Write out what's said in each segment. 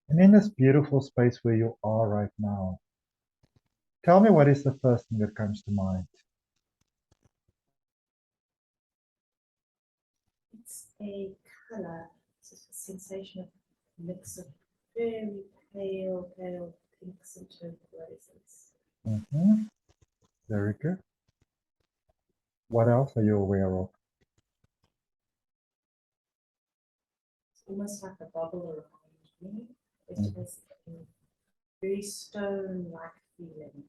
And in this beautiful space where you are right now, tell me what is the first thing that comes to mind? It's a color, it's a sensation of a mix of very pale pinks and turquoises. Mm-hmm. Very good. What else are you aware of? It's almost like a bubble around me. It Mhm. has a very stone-like feeling,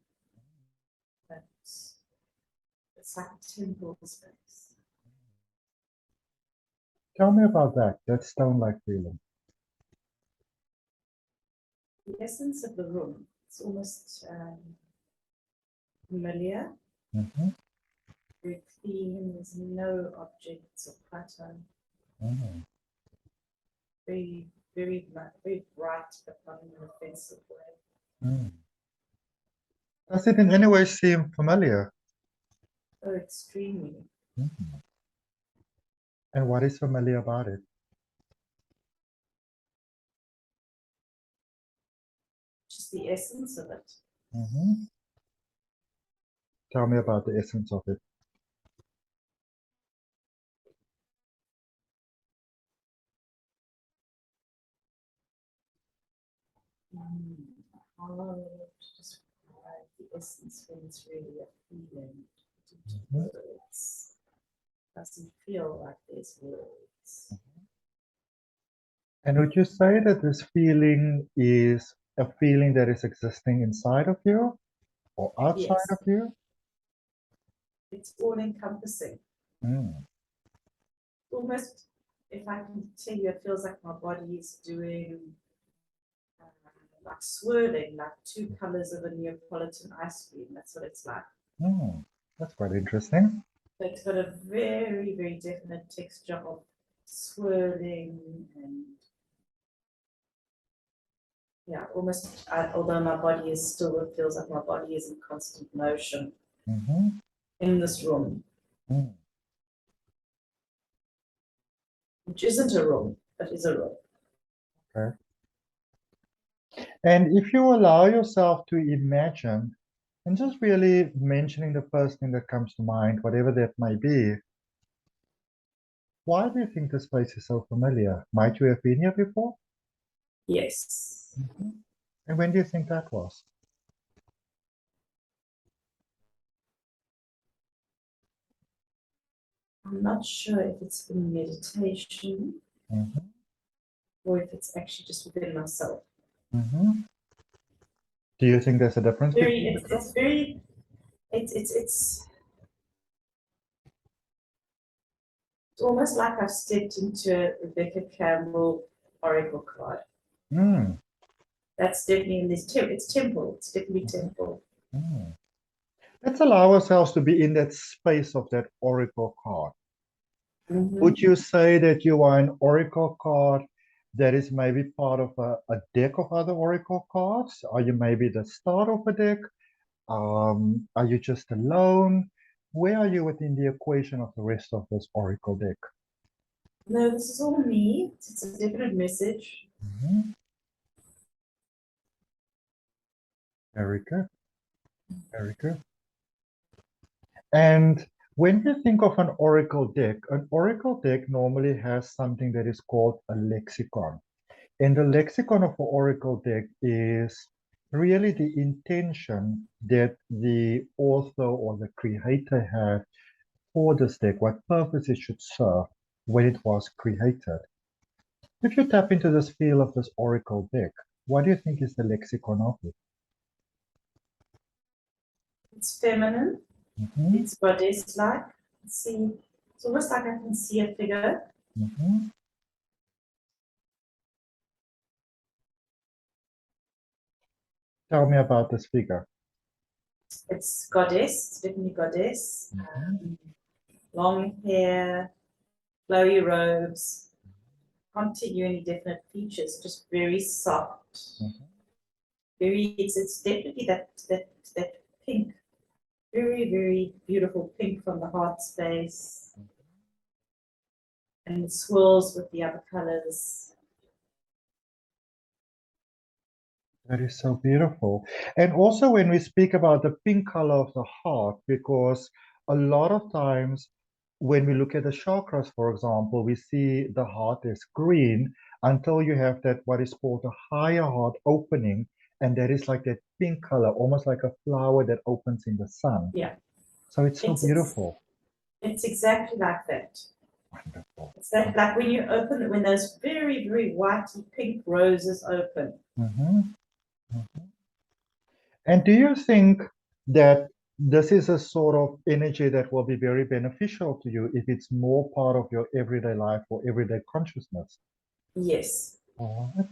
but it's like a temple space. Tell me about that stone-like feeling. The essence of the room, it's almost familiar, Mm-hmm. very clean, there's no objects or clutter, Mm. very bright, but not in an offensive way. Mm. Does it in any way seem familiar? Oh, extremely. Mhm. And what is familiar about it? Just the essence of it. Mhm. Tell me about the essence of it. How to describe the essence when it's really a feeling? Into Mhm. words. Doesn't feel like there's words. And would you say that this feeling is a feeling that is existing inside of you or outside Yes, of you? it's all encompassing. Mm. Almost, if I can tell you, it feels like my body is doing uh, like swirling, like two colors of a Neapolitan ice cream. That's what it's like. Mm. That's quite interesting. So it's got a very definite texture of swirling and yeah, almost, although my body is still, it feels like my body is in constant motion Mhm. in this room, Mm. which isn't a room, but is a room. Okay. And if you allow yourself to imagine and just really mentioning the first thing that comes to mind, whatever that may be, why do you think this place is so familiar? Might you have been here before? Yes. Mhm. And when do you think that was? I'm not sure if it's in meditation Mhm. or if it's actually just within myself. Mhm. Do you think there's a difference Very, between the two? it's very, it's almost like I've stepped into a Rebecca Campbell oracle card. Mm. That's definitely in this it's temple. It's definitely Mhm. temple. Mm. Let's allow ourselves to be in that space of that oracle card. Would Mm-hmm. you say that you are an oracle card that is maybe part of a deck of other oracle cards? Are you maybe the start of a deck? Are you just alone? Where are you within the equation of the rest of this oracle deck? No, this is all me. It's a definite message. Mhm. Very good. Very good. And when you think of an oracle deck normally has something that is called a lexicon. And the lexicon of an oracle deck is really the intention that the author or the creator had for this deck, what purpose it should serve when it was created. If you tap into this feel of this oracle deck, what do you think is the lexicon of it? It's feminine. Mhm. It's goddess-like. See, it's almost like I can see a figure. Mhm. Tell me about this figure. It's goddess. It's definitely goddess. Mhm. Long hair, flowy robes. Can't tell you any definite features. Just very soft. Mhm. Very. It's definitely that pink. Very beautiful pink from the heart space, and it swirls with the other colors. That is so beautiful. And also when we speak about the pink color of the heart, because a lot of times when we look at the chakras, for example, we see the heart is green until you have that what is called a higher heart opening, and that is like that pink color, almost like a flower that opens in the sun. Yeah, So it's so it's beautiful. it's exactly like that. Wonderful. It's that like when you open it, when those very, very whitey pink roses open. Mhm. And do you think that this is a sort of energy that will be very beneficial to you if it's more part of your everyday life or everyday consciousness? Yes. All right.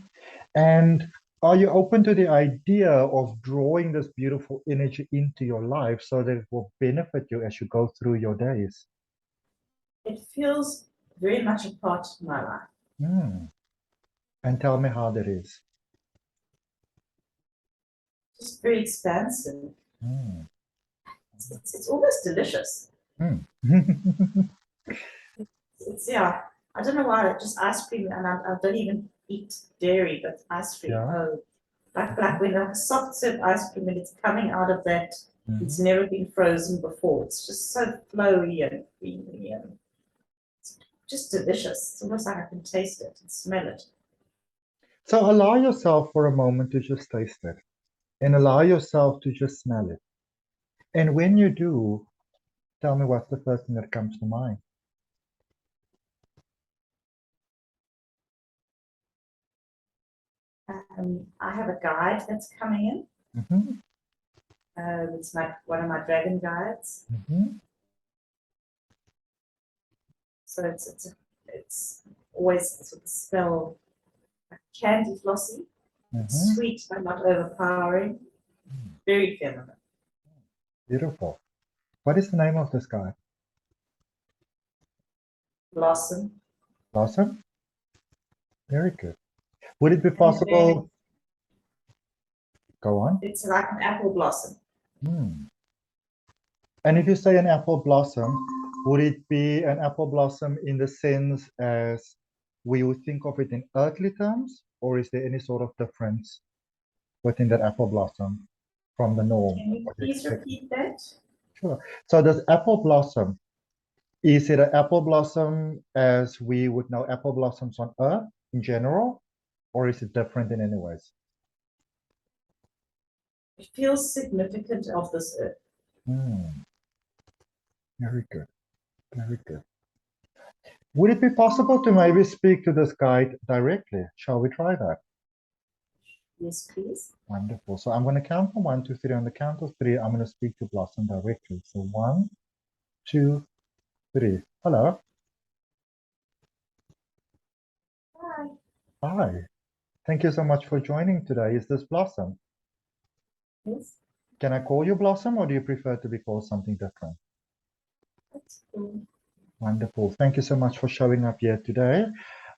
And are you open to the idea of drawing this beautiful energy into your life so that it will benefit you as you go through your days? It feels very much a part of my life. Hmm. And tell me how that is. Just very expansive. Hmm. It's almost delicious. Hmm. It's yeah. I don't know why. Just ice cream, and I don't even eat dairy, but ice cream. Yeah. Oh, like when a soft serve ice cream and it's coming out of that. It's Mhm. never been frozen before. It's just so flowy and creamy and it's just delicious. It's almost like I can taste it and smell it. So allow yourself for a moment to just taste it and allow yourself to just smell it. And when you do, tell me what's the first thing that comes to mind. I have a guide that's coming in. Hmm. It's one of my dragon guides. Hmm. So it's always sort of smell like candy flossy. It's Hmm. sweet but not overpowering. Very feminine. Beautiful. What is the name of this guy? Blossom. Blossom? Very good. Would it be And then possible? Go on. it's like an apple blossom. Hmm. And if you say an apple blossom, would it be an apple blossom in the sense as we would think of it in earthly terms, or is there any sort of difference within that apple blossom from the norm Can of you what you please expect? repeat that? Sure. So does apple blossom, is it an apple blossom as we would know apple blossoms on Earth in general, or is it different in any ways? It feels significant of this earth. Hmm, very good, very good. Would it be possible to maybe speak to this guide directly? Shall we try that? Yes, please. Wonderful. So I'm going to count from 1, 2, 3. On the count of three, I'm going to speak to Blossom directly. So 1, 2, 3. Hello. Hi. Hi. Thank you so much for joining today. Is this Blossom? Yes, Can I call you Blossom or do you prefer to be called something different? that's cool. Wonderful. Thank you so much for showing up here today.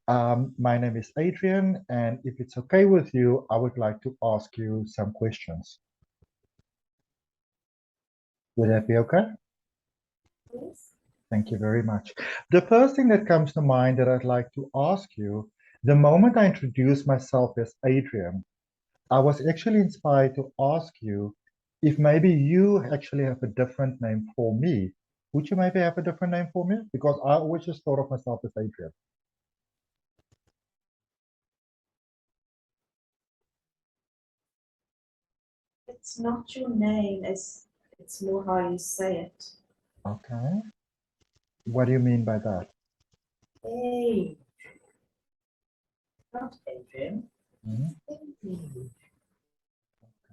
My name is Adrian, and if it's okay with you, I would like to ask you some questions. Would that be okay? Yes. Thank you very much. The first thing that comes to mind that I'd like to ask you, the moment I introduced myself as Adrian, I was actually inspired to ask you if maybe you actually have a different name for me. Would you maybe have a different name for me? Because I always just thought of myself as Adrian. It's not your name, it's more how you say it. Okay. What do you mean by that? Hey, not Adrian. Mhm. Adrian.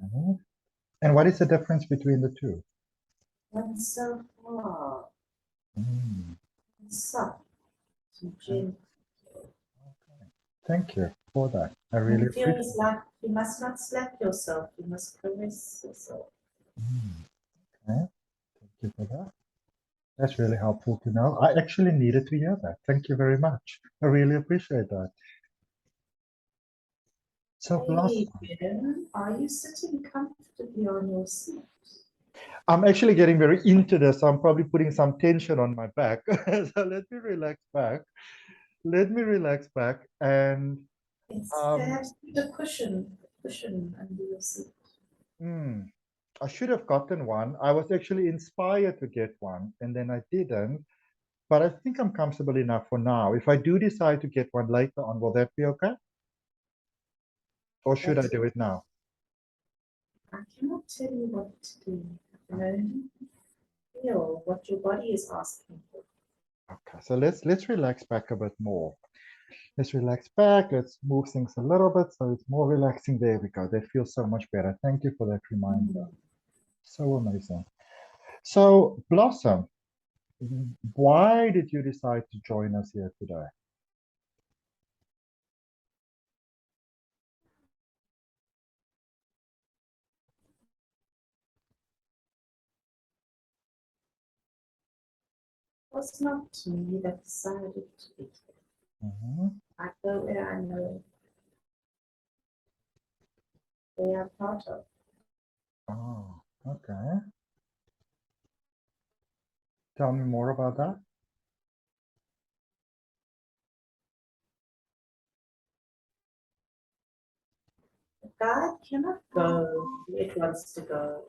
Okay. And what is the difference between the two? One's so far, Mm. soft, and Okay. gentle. Thank you for that. I And really it appreciate feels like you must not slap yourself, you must caress yourself. it. Okay. Thank you for that. That's really helpful to know. I actually needed to hear that. Thank you very much. I really appreciate that. So, Blossom, Adrian, are you sitting comfortably on your seat? I'm actually getting very into this. I'm probably putting some tension on my back. So let me relax back. Let me relax back and It's um, perhaps the cushion. cushion under your seat. I should have gotten one. I was actually inspired to get one, and then I didn't. But I think I'm comfortable enough for now. If I do decide to get one later on, will that be okay? Or should I do it now? I cannot tell you what to do. I can only feel what your body is asking for. Okay, so let's relax back a bit more. Let's relax back. Let's move things a little bit so it's more relaxing. There we go. That feels so much better. Thank you for that reminder. So amazing. So, Blossom, why did you decide to join us here today? It was not me that decided to be here. I go where I know they are part of. Oh, okay. Tell me more about that. The guide cannot go where it wants to go.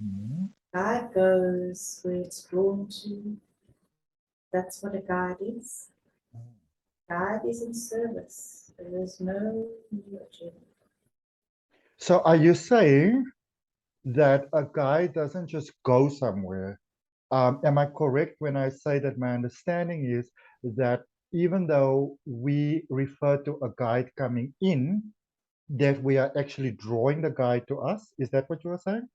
Mhm. Guide goes where it's drawn to. That's what a guide is. Guide is in service. There is no new agenda. So, are you saying that a guy doesn't just go somewhere? Am I correct when I say that my understanding is that even though we refer to a guide coming in, that we are actually drawing the guide to us? Is that what you are saying?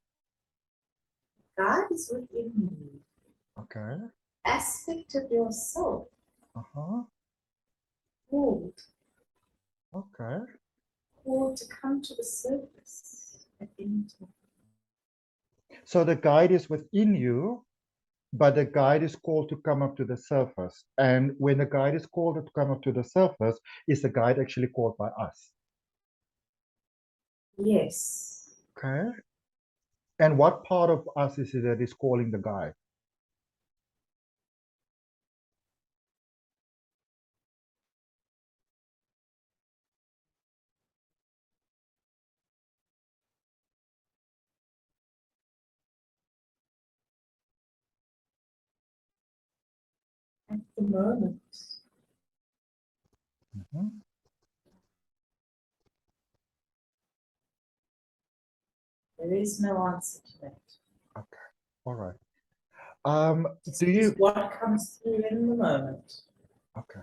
God is within you. Okay. Aspect of yourself Uh-huh. called Okay. to come to the surface at any time. So the guide is within you, but the guide is called to come up to the surface. And when the guide is called to come up to the surface, is the guide actually called by us? Yes. Okay. And what part of us is it that is calling the guide? At the moment. Mhm. There is no answer to that. Okay. All right. Just Do you? what comes through in the moment. Okay.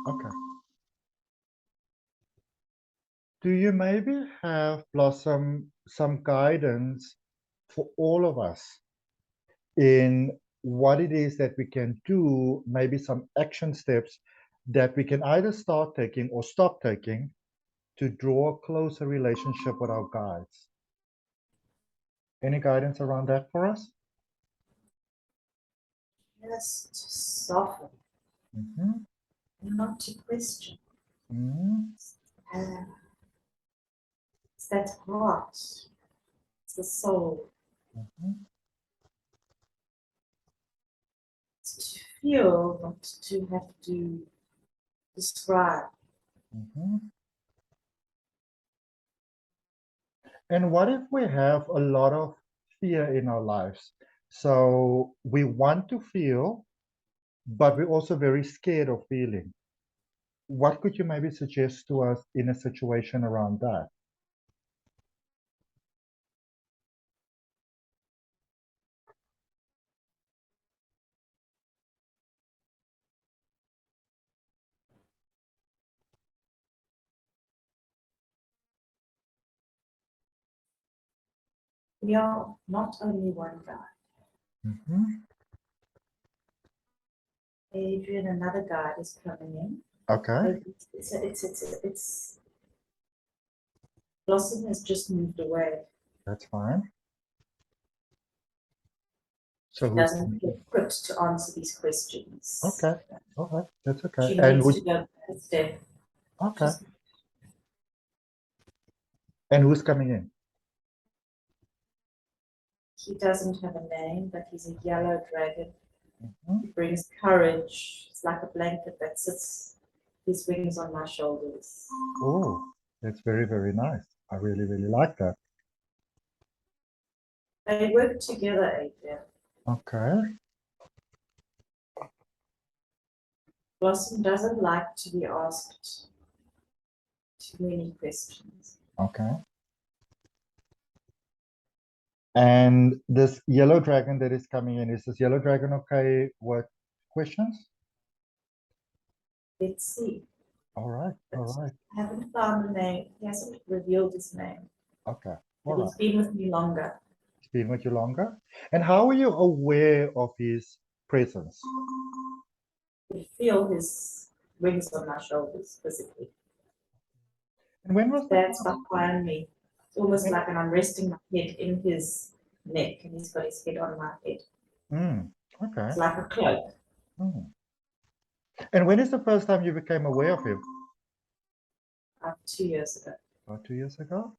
Okay. Do you maybe have, Blossom, some guidance for all of us in what it is that we can do, maybe some action steps that we can either start taking or stop taking to draw a closer relationship with our guides? Any guidance around that for us? Just soften, Mm-hmm. not to question. Mm-hmm. It's that heart. It's the soul. Mm-hmm. It's to feel, not to have to describe. Mm-hmm. And what if we have a lot of fear in our lives? So we want to feel, but we're also very scared of feeling. What could you maybe suggest to us in a situation around that? We are not only one guy. Mm-hmm. Adrian, another guy is coming in. Okay, It's Blossom has just moved away. that's fine. She So who's doesn't feel equipped to answer these questions. okay? All right, that's okay. She And needs to go back a step. okay, and who's coming in? He doesn't have a name, but he's a yellow dragon. Mm-hmm. He brings courage. It's like a blanket that sits his wings on my shoulders. Oh, that's very, very nice. I really, really like that. They work together, Adrian. Okay. Blossom doesn't like to be asked too many questions. Okay. And this yellow dragon that is coming in, is this yellow dragon okay with questions? Let's see. All right. All right. I haven't found the name. He hasn't revealed his name. Okay. But All he's right. been with me longer. It's been with you longer. And how are you aware of his presence? I feel his wings on my shoulders physically. And when was the That's behind me. It's almost Yeah. like when I'm resting my head in his neck and he's got his head on my head. Okay. It's like a cloak. Mm. And when is the first time you became aware of him? 2 years ago. About 2 years ago?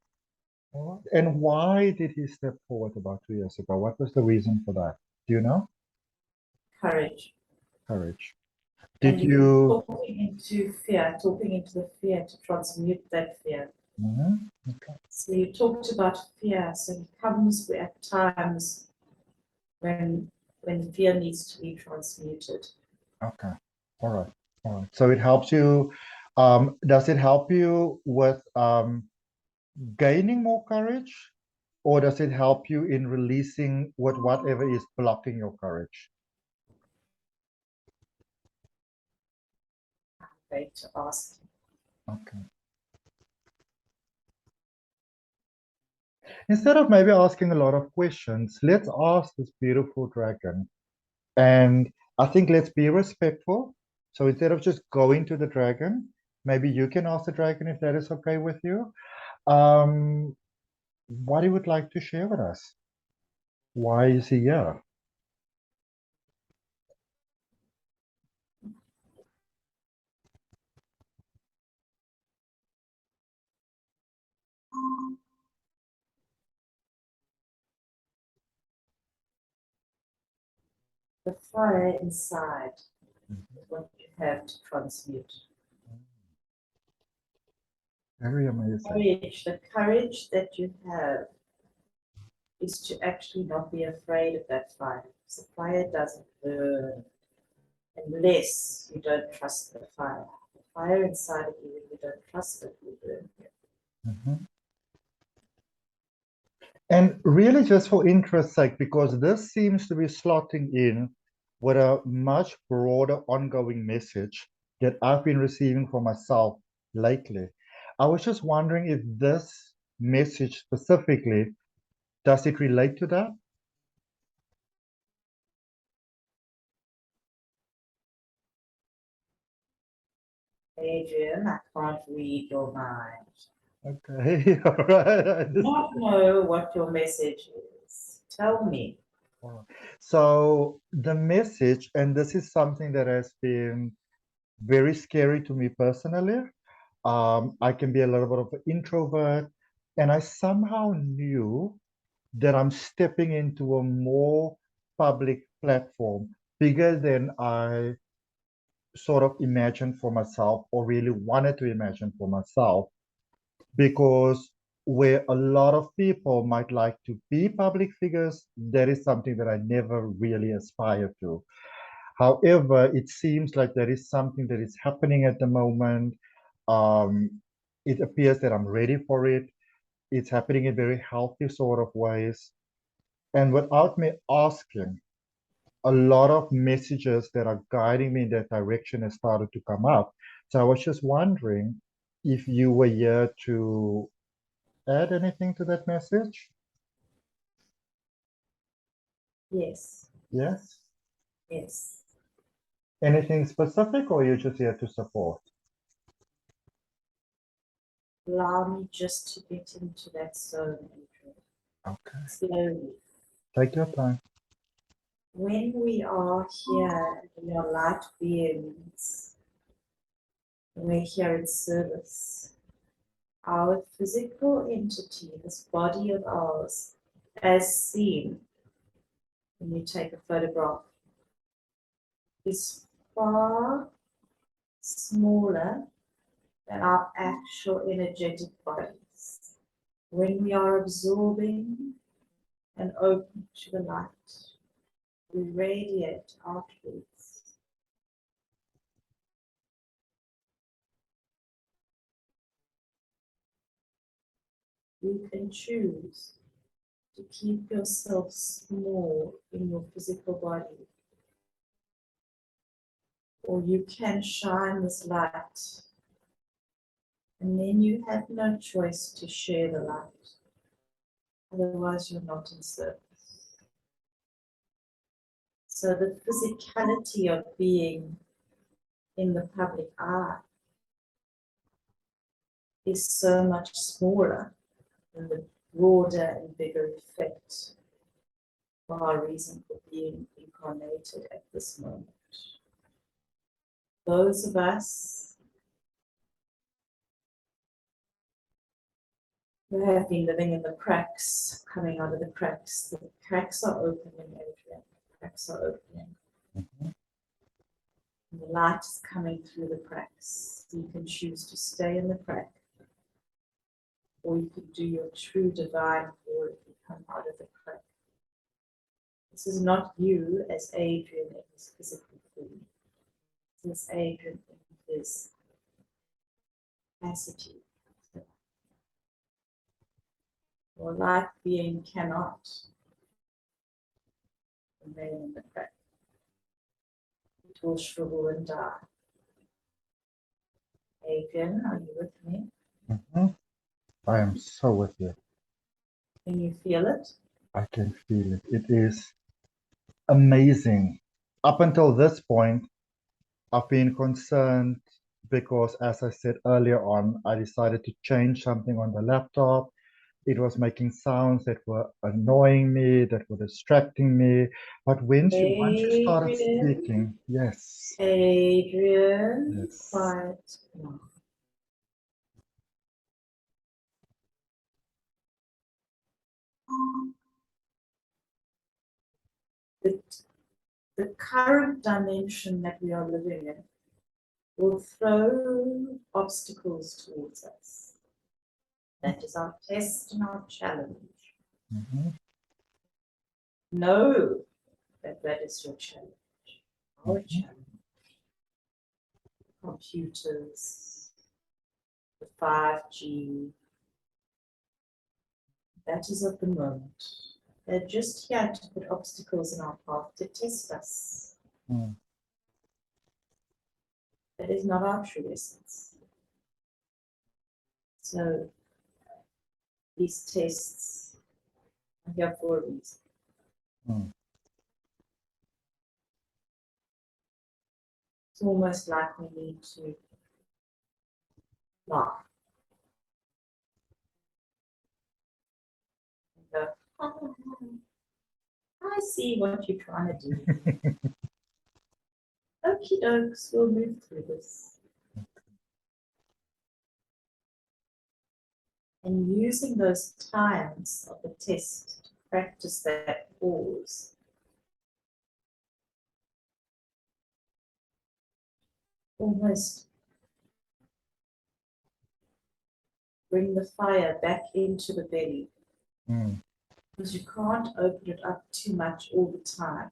All right. And why did he step forward about 2 years ago? What was the reason for that? Do you know? Courage. Courage. And Did you? talking into fear, talking into the fear to transmute that fear. Okay. So you talked about fear. So he comes at times when fear needs to be transmuted. Okay. All right. All right. So it helps you. Does it help you with gaining more courage, or does it help you in releasing with whatever is blocking your courage? Right, to ask. Okay. Instead of maybe asking a lot of questions, let's ask this beautiful dragon. And I think let's be respectful. So instead of just going to the dragon, maybe you can ask the dragon if that is okay with you. Um, what he would like to share with us. Why is he here? The fire inside Mhm. is what you have to transmute. Very amazing. Courage, the courage that you have is to actually not be afraid of that fire. The fire doesn't burn unless you don't trust the fire. The fire inside of you, when you don't trust it, will burn you. Mhm. And really, just for interest's sake, because this seems to be slotting in with a much broader ongoing message that I've been receiving for myself lately. I was just wondering if this message specifically, does it relate to that? Adrian, I can't read your mind. Okay, all right. I I do not know what your message is. Tell me. All right. So the message, and this is something that has been very scary to me personally. I can be a little bit of an introvert, and I somehow knew that I'm stepping into a more public platform, bigger than I sort of imagined for myself or really wanted to imagine for myself, because where a lot of people might like to be public figures, that is something that I never really aspired to. However, it seems like there is something that is happening at the moment. Um, it appears that I'm ready for it. It's happening in very healthy sort of ways. And without me asking, a lot of messages that are guiding me in that direction have started to come up. So I was just wondering if you were here to add anything to that message. Yes, Yes. yes. Anything specific, or you're just here to support? Allow me just to get into that zone, Adrian. Okay. Slowly. Take your time. When we are here, we are light beings. We're here in service. Our physical entity, this body of ours, as seen when you take a photograph, is far smaller than our actual energetic bodies. When we are absorbing and open to the light, we radiate outwards. You can choose to keep yourself small in your physical body, or you can shine this light, and then you have no choice to share the light. Otherwise, you're not in service. So the physicality of being in the public eye is so much smaller than the broader and bigger effect of our reason for being incarnated at this moment. Those of us who have been living in the cracks, coming out of the cracks are opening, Adrian. The cracks are opening. And the light is coming through the cracks. You can choose to stay in the crack, or you can do your true divine call if you come out of the crack. This is not you as Adrian in his physical form. This is Adrian in his capacity. Your light being cannot remain in the crack. It will shrivel and die. Adrian, are you with me? I am so with you. Can you feel it? I can feel it. It is amazing. Up until this point, I've been concerned because, as I said earlier on, I decided to change something on the laptop. It was making sounds that were annoying me, that were distracting me. But once you started speaking, yes. Adrian, Yes. quiet now. The current dimension that we are living in will throw obstacles towards us. That is our test and our challenge. Know that that is your challenge. Our challenge. Computers, the 5G, that is of the moment. They're just here to put obstacles in our path to test us. That is not our true essence. So these tests are here for a reason. It's almost like we need to laugh. And go, oh, I see what you're trying to do. Okie dokes, we'll move through this. And using those times of the test to practice that pause. Almost bring the fire back into the belly. Because you can't open it up too much all the time.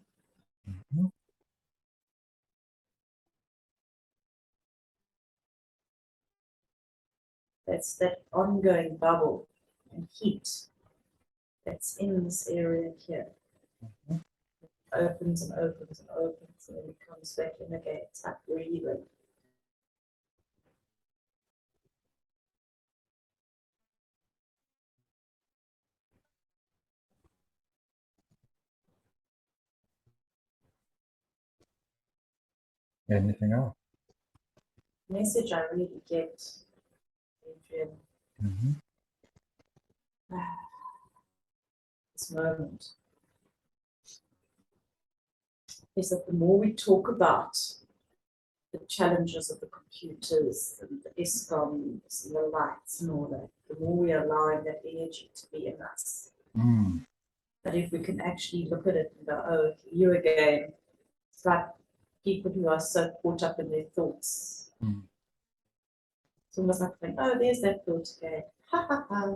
That's that ongoing bubble and heat that's in this area here. It opens and opens and opens, and then it comes back in again. It's like breathing. Anything else? Message I really get, Adrian, this moment, is that the more we talk about the challenges of the computers and the ISCOMs and the lights and all that, the more we are allowing that energy to be in us. But if we can actually look at it and go, oh, you again, it's like people who are so caught up in their thoughts. It's almost like, oh, there's that thought again. Ha ha ha.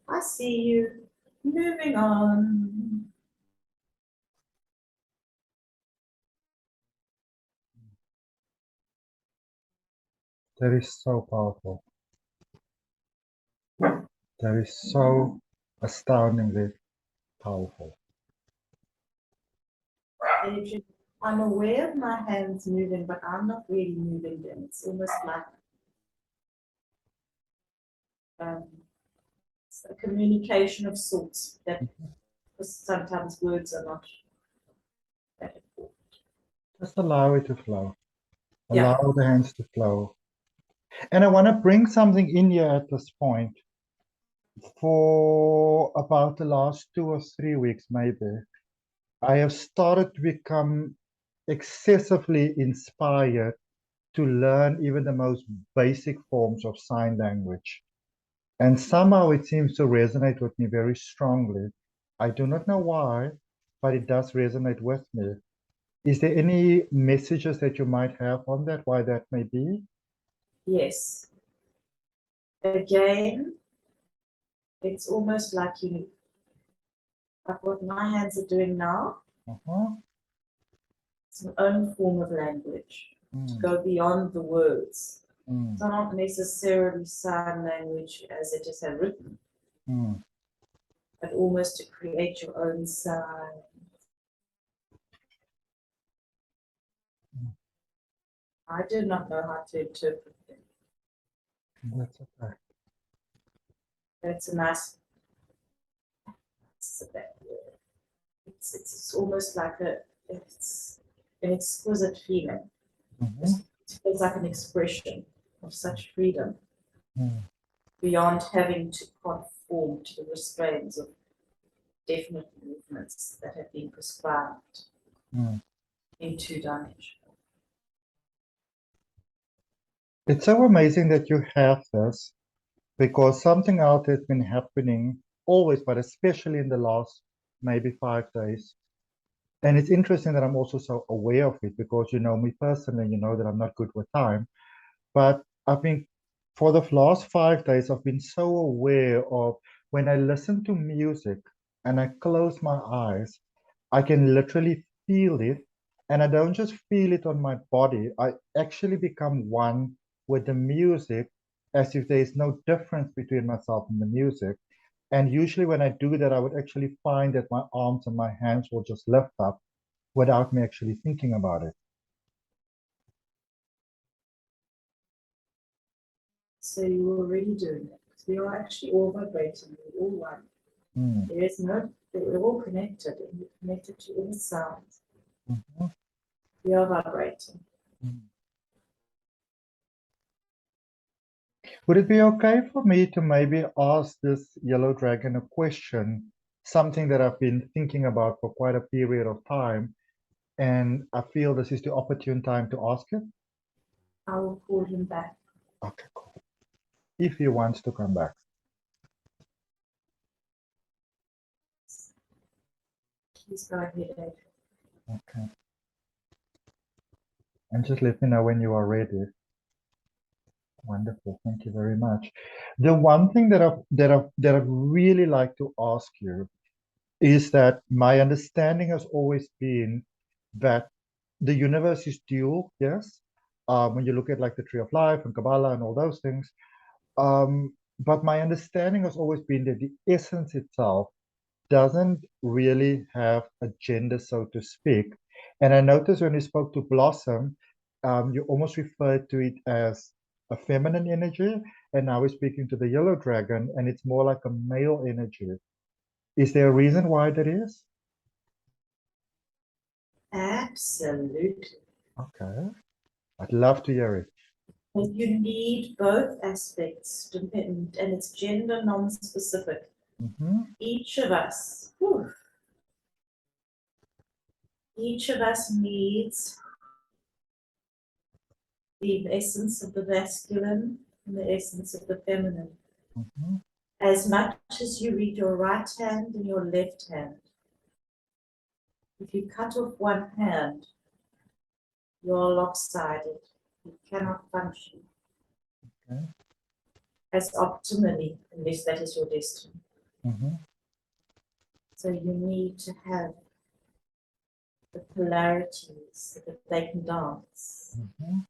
I see you. Moving on. That is so powerful. That is so astoundingly powerful. Adrian, I'm aware of my hands moving, but I'm not really moving them. It's almost like it's a communication of sorts that sometimes words are not that important. Just allow it to flow. Yeah. Allow the hands to flow. And I want to bring something in here at this point. For about the last 2 or 3 weeks, maybe, I have started to become excessively inspired to learn even the most basic forms of sign language. And somehow it seems to resonate with me very strongly. I do not know why, but it does resonate with me. Is there any messages that you might have on that, why that may be? Yes. Again, it's almost like what my hands are doing now. It's an own form of language to go beyond the words. So not necessarily sign language as it is written, but almost to create your own sign. I do not know how to interpret them. That's okay. It's a nice, it's a bad word. It's almost like it's an exquisite feeling. It feels like an expression of such freedom beyond having to conform to the restraints of definite movements that have been prescribed in 2 dimension. It's so amazing that you have this, because something else has been happening always, but especially in the last maybe 5 days. And it's interesting that I'm also so aware of it, because you know me personally, you know that I'm not good with time. But I've been, for the last 5 days, I've been so aware of when I listen to music and I close my eyes, I can literally feel it. And I don't just feel it on my body, I actually become one with the music, as if there is no difference between myself and the music. And usually when I do that, I would actually find that my arms and my hands will just lift up without me actually thinking about it. So you're already doing it. We are actually all vibrating, we're all one. There is no, we're all connected, and we're connected to all sounds. We are vibrating. Would it be okay for me to maybe ask this yellow dragon a question, something that I've been thinking about for quite a period of time, and I feel this is the opportune time to ask it? I will call him back. Okay, cool. If he wants to come back. Please go ahead, Adrian. Okay. And just let me know when you are ready. Wonderful. Thank you very much. The one thing that I really like to ask you is that my understanding has always been that the universe is dual, yes. When you look at like the tree of life and Kabbalah and all those things. But my understanding has always been that the essence itself doesn't really have a gender, so to speak. And I noticed when you spoke to Blossom, you almost referred to it as a feminine energy, and now we're speaking to the yellow dragon, and it's more like a male energy. Is there a reason why that is? Absolutely. Okay, I'd love to hear it. And you need both aspects, and it's gender non-specific. Each of us, each of us needs the essence of the masculine and the essence of the feminine. As much as you read your right hand and your left hand, if you cut off one hand, you're lopsided. You cannot function as optimally unless that is your destiny. Mhm. So you need to have the polarities so that they can dance. Mhm.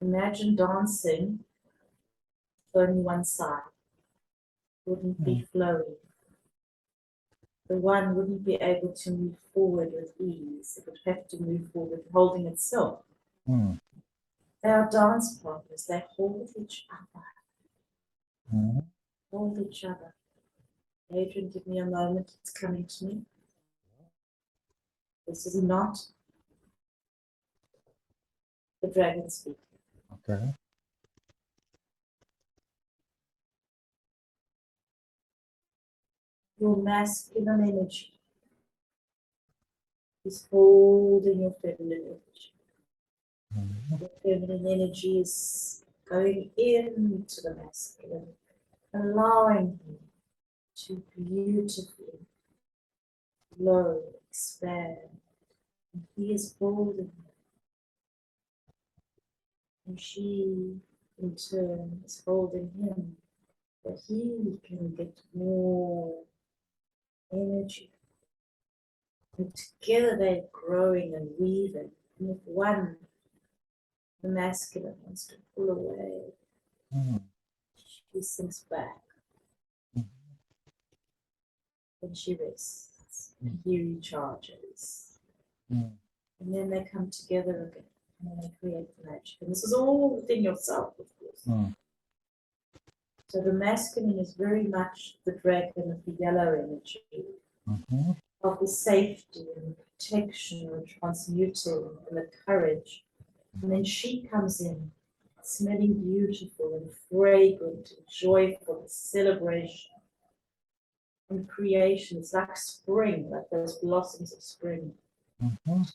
Imagine dancing only one side, wouldn't be flowing. The one wouldn't be able to move forward with ease. It would have to move forward holding itself. Mm. They are dance partners. They hold each other. Mhm. Hold each other. Adrian, give me a moment. It's coming to me. This is not the dragon speaking. Okay. Your masculine energy is holding your feminine energy. Mhm. The feminine energy is going into the masculine, allowing him to beautifully flow, expand. And he is holding her. And she, in turn, is holding him, that he can get more energy. And together they're growing and weaving. And if one, the masculine, wants to pull away, Mhm. she sinks back. Then she rests. And he recharges. Mhm. And then they come together again. And they create the magic. And this is all within yourself, of course. Mhm. So the masculine is very much the dragon of the yellow energy, Mhm. of the safety and protection and transmuting and the courage. And then she comes in, smelling beautiful and fragrant and joyful and celebration and creation. It's like spring, like those blossoms of spring. Mhm.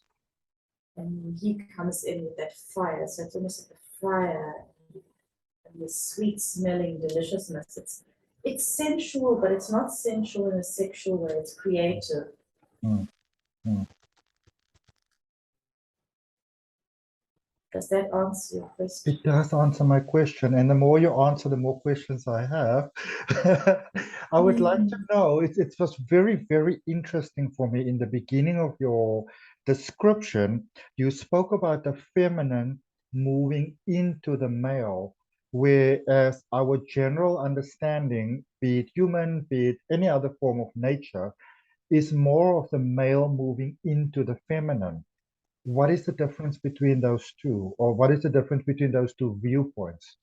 And he comes in with that fire. So it's almost like a fire and the sweet smelling deliciousness. It's sensual, but it's not sensual in a sexual way. It's creative. Mhm. Mhm. Does that answer your question? It does answer my question, and the more you answer, the more questions I have. I would like to know, it was very, very interesting for me in the beginning of your description. You spoke about the feminine moving into the male, whereas our general understanding, be it human, be it any other form of nature, is more of the male moving into the feminine. What is the difference between those two, or what is the difference between those two viewpoints?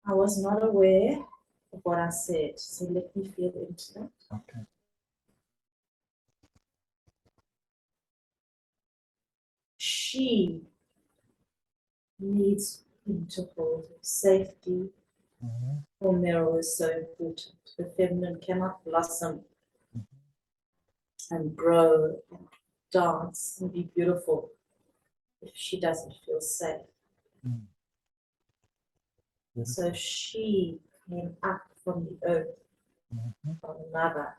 I was not aware of what I said, so let me feel into that. Okay. She needs him to hold her. Safety Mhm. for Meryl is so important. The feminine cannot blossom and grow and dance and be beautiful if she doesn't feel safe. Mhm. So she came up from the earth, Mhm. from the mother,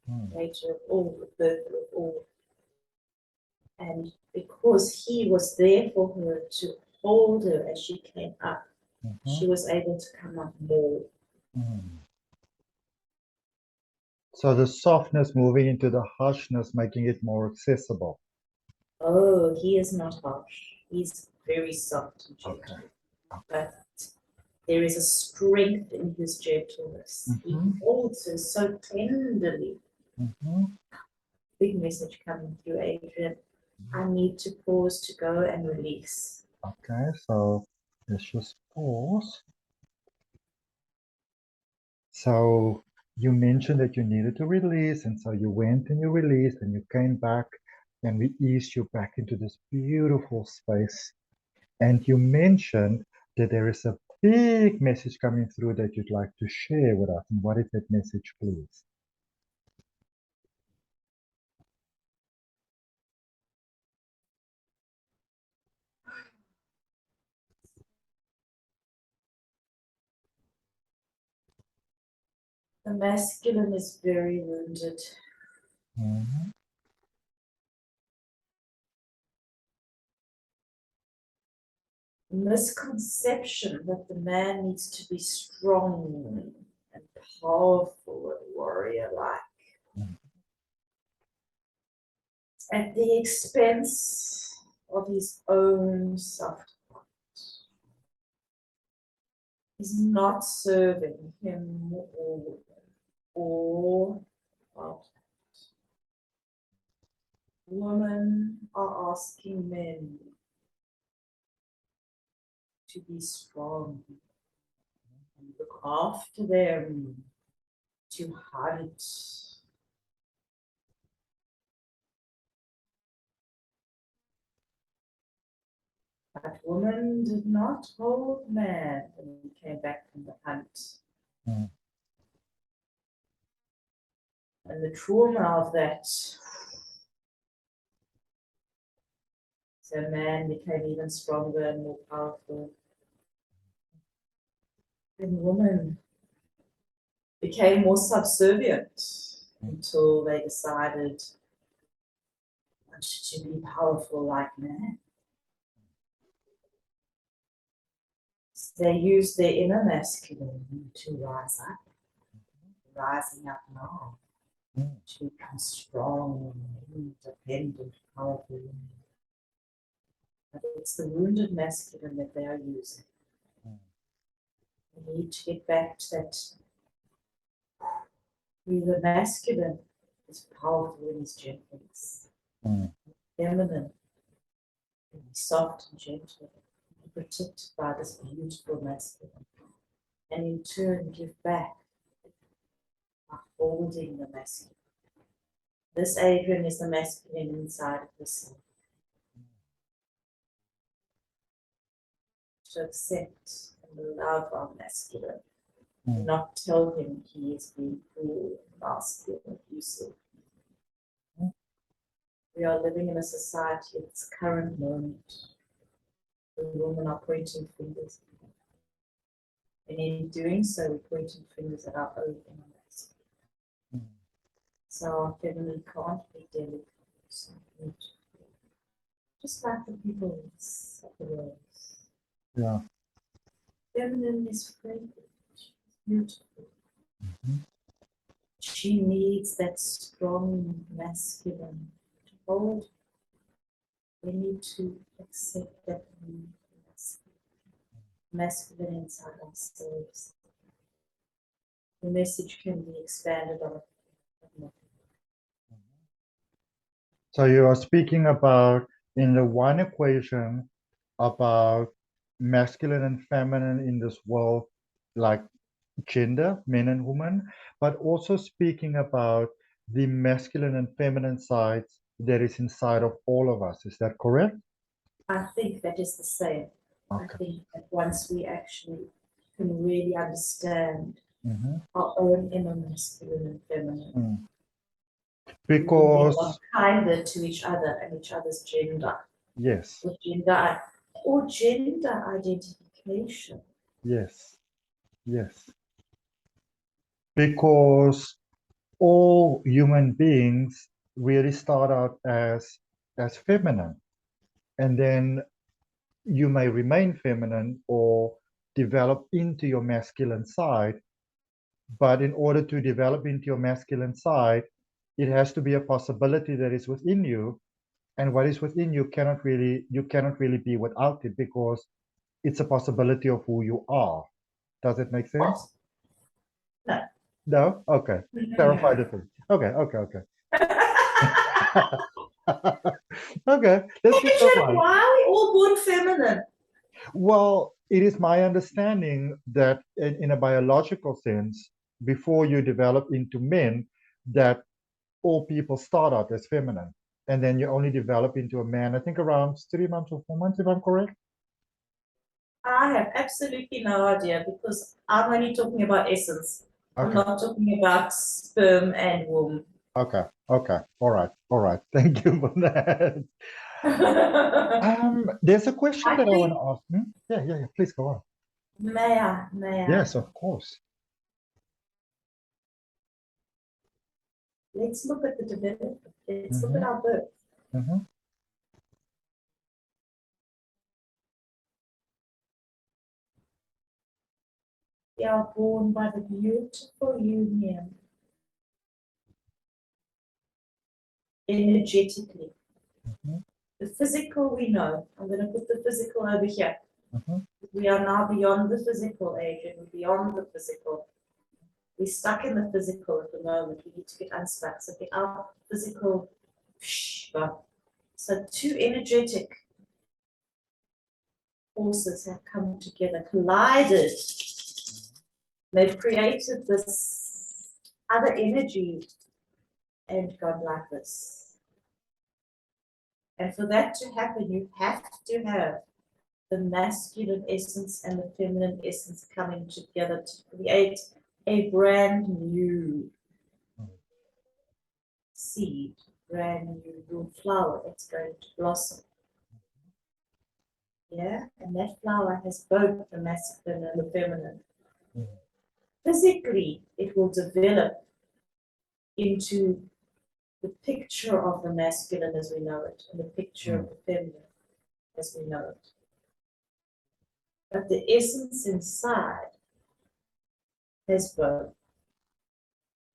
Mhm. nature of all, the birth of all. And because he was there for her to hold her as she came up, she Mhm. was able to come up more. Mhm. So the softness moving into the harshness, making it more accessible. Oh, he is not harsh. He's very soft and gentle. Okay. But there is a strength in his gentleness. He Mhm. holds her so tenderly. Mhm. Big message coming through, Adrian. I need to pause to go and release. Okay, so let's just pause. So you mentioned that you needed to release, and so you went and you released, and you came back, and we eased you back into this beautiful space. And you mentioned that there is a big message coming through that you'd like to share with us. And what is that message, please? The masculine is very wounded. Mhm. misconception that the man needs to be strong and powerful and warrior-like at the expense of his own soft heart is not serving him or women are asking men to be strong and look after them, to hunt. But woman did not hold man when he came back from the hunt. Mm. And the trauma of that, so man became even stronger and more powerful. And woman became more subservient until they decided to be powerful like man. So they used their inner masculine to rise up, rising up now, to become strong, independent, powerful. But it's the wounded masculine that they are using. We need to get back to that. The masculine is powerful in his gentleness, feminine, and soft and gentle, and protected by this beautiful masculine, and in turn give back by holding the masculine. This Adrian is the masculine inside of herself. To accept and love our masculine, and not tell him he is being cruel, nasty, and abusive. We are living in a society at this current moment where women are pointing fingers. And in doing so, we're pointing fingers at our own inner masculine. So our feminine can't be delicate, so beautiful. Just like the people of the world. Yeah. Feminine is fragrant, she's beautiful. She needs that strong masculine to hold. We need to accept that masculine inside ourselves. The message can be expanded on. So you are speaking about in the one equation about masculine and feminine in this world, like gender, men and women, but also speaking about the masculine and feminine sides that is inside of all of us. Is that correct? I think that is the same. Okay. I think that once we actually can really understand our own inner masculine and feminine, because we are kinder to each other and each other's gender. Yes. Or gender identification. Yes. Yes. Because all human beings really start out as feminine, and then you may remain feminine or develop into your masculine side. But in order to develop into your masculine side, it has to be a possibility that is within you. And what is within you cannot really be without it, because it's a possibility of who you are. Does it make sense? No. No? Okay. Clarify the thing. Okay. Okay. Let's keep that one. Why are we all born feminine? Well, it is my understanding that in a biological sense, before you develop into men, that all people start out as feminine, and then you only develop into a man, I think around 3 months or 4 months, if I'm correct. I have absolutely no idea, because I'm only talking about essence. I'm not talking about sperm and womb. Okay. All right. Thank you for that. There's a question that I want to ask. Yeah. Please go on. May I? Yes, of course. Let's look at the development. Let's look at our birth. We are born by the beautiful union, energetically. Mhm. The physical we know. I'm going to put the physical over here. Mhm. We are now beyond the physical age and we're beyond the physical. We're stuck in the physical at the moment. We need to get unstuck. So get our physical. So two energetic forces have come together, collided. They've created this other energy and gone like this. And for that to happen, you have to have the masculine essence and the feminine essence coming together to create a brand new seed, brand new flower that's going to blossom. Yeah, and that flower has both the masculine and the feminine. Physically, it will develop into the picture of the masculine as we know it, and the picture of the feminine as we know it. But the essence inside has both.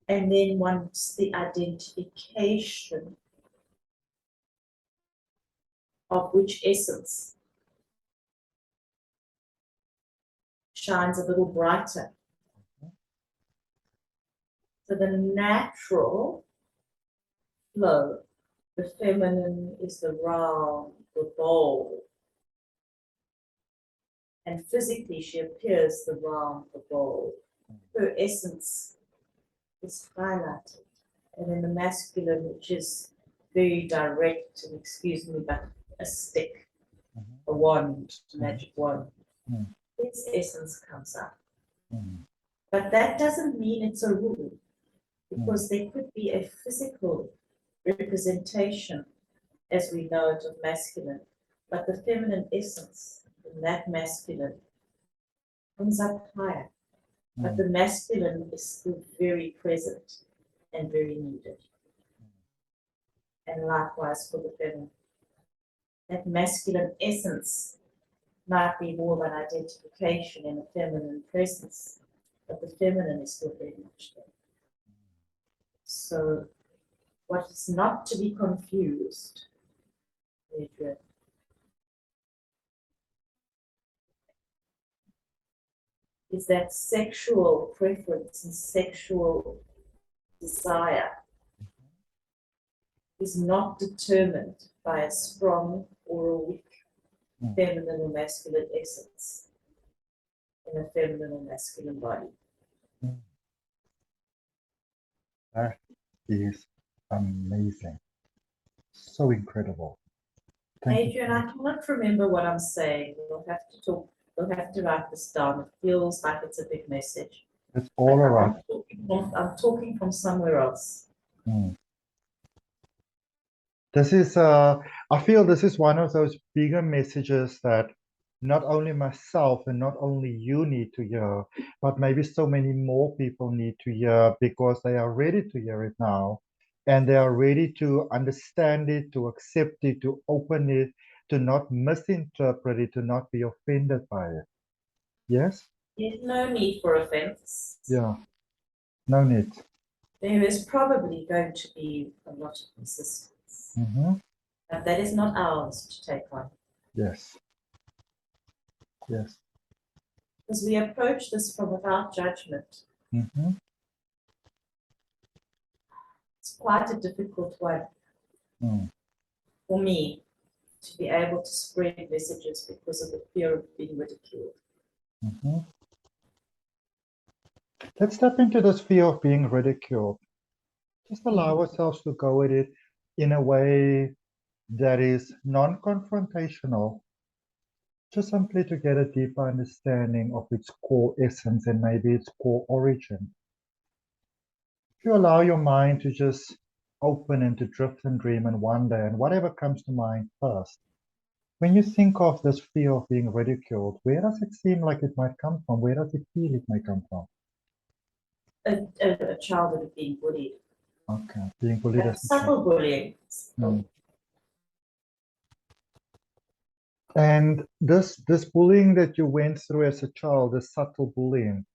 And then once the identification of which essence shines a little brighter. So the natural flow, the feminine is the round, the bowl. And physically she appears the round, the bowl. Her essence is highlighted. And then the masculine, which is very direct, and excuse me, but a stick, a wand, a magic wand, its essence comes out. But that doesn't mean it's a rule, because there could be a physical representation, as we know it, of masculine, but the feminine essence in that masculine comes up higher. But the masculine is still very present and very needed. And likewise for the feminine. That masculine essence might be more of an identification in a feminine presence, but the feminine is still very much there. So what is not to be confused, Adrian, is that sexual preference and sexual desire is not determined by a strong or a weak feminine or masculine essence in a feminine or masculine body. That is amazing. So incredible. Thank Adrian, I cannot remember what I'm saying. We'll have to talk. We'll have to write this down. It feels like it's a big message. It's all right. I'm talking from somewhere else. This is, I feel this is one of those bigger messages that not only myself and not only you need to hear, but maybe so many more people need to hear, because they are ready to hear it now. And they are ready to understand it, to accept it, to open it, to not misinterpret it, to not be offended by it. Yes? There's no need for offense. Yeah. No need. There is probably going to be a lot of resistance. But that is not ours to take on. Yes. Yes. Because we approach this from without judgment. It's quite a difficult one for me to be able to spread messages because of the fear of being ridiculed. Let's step into this fear of being ridiculed. Just allow ourselves to go at it in a way that is non-confrontational, just simply to get a deeper understanding of its core essence and maybe its core origin. If you allow your mind to just open and to drift and dream and wonder and whatever comes to mind first, when you think of this fear of being ridiculed, where does it seem like it might come from? Where does it feel it may come from? A childhood of being bullied. Okay, being bullied as a child. Subtle bullying. And this bullying that you went through as a child, the subtle bullying,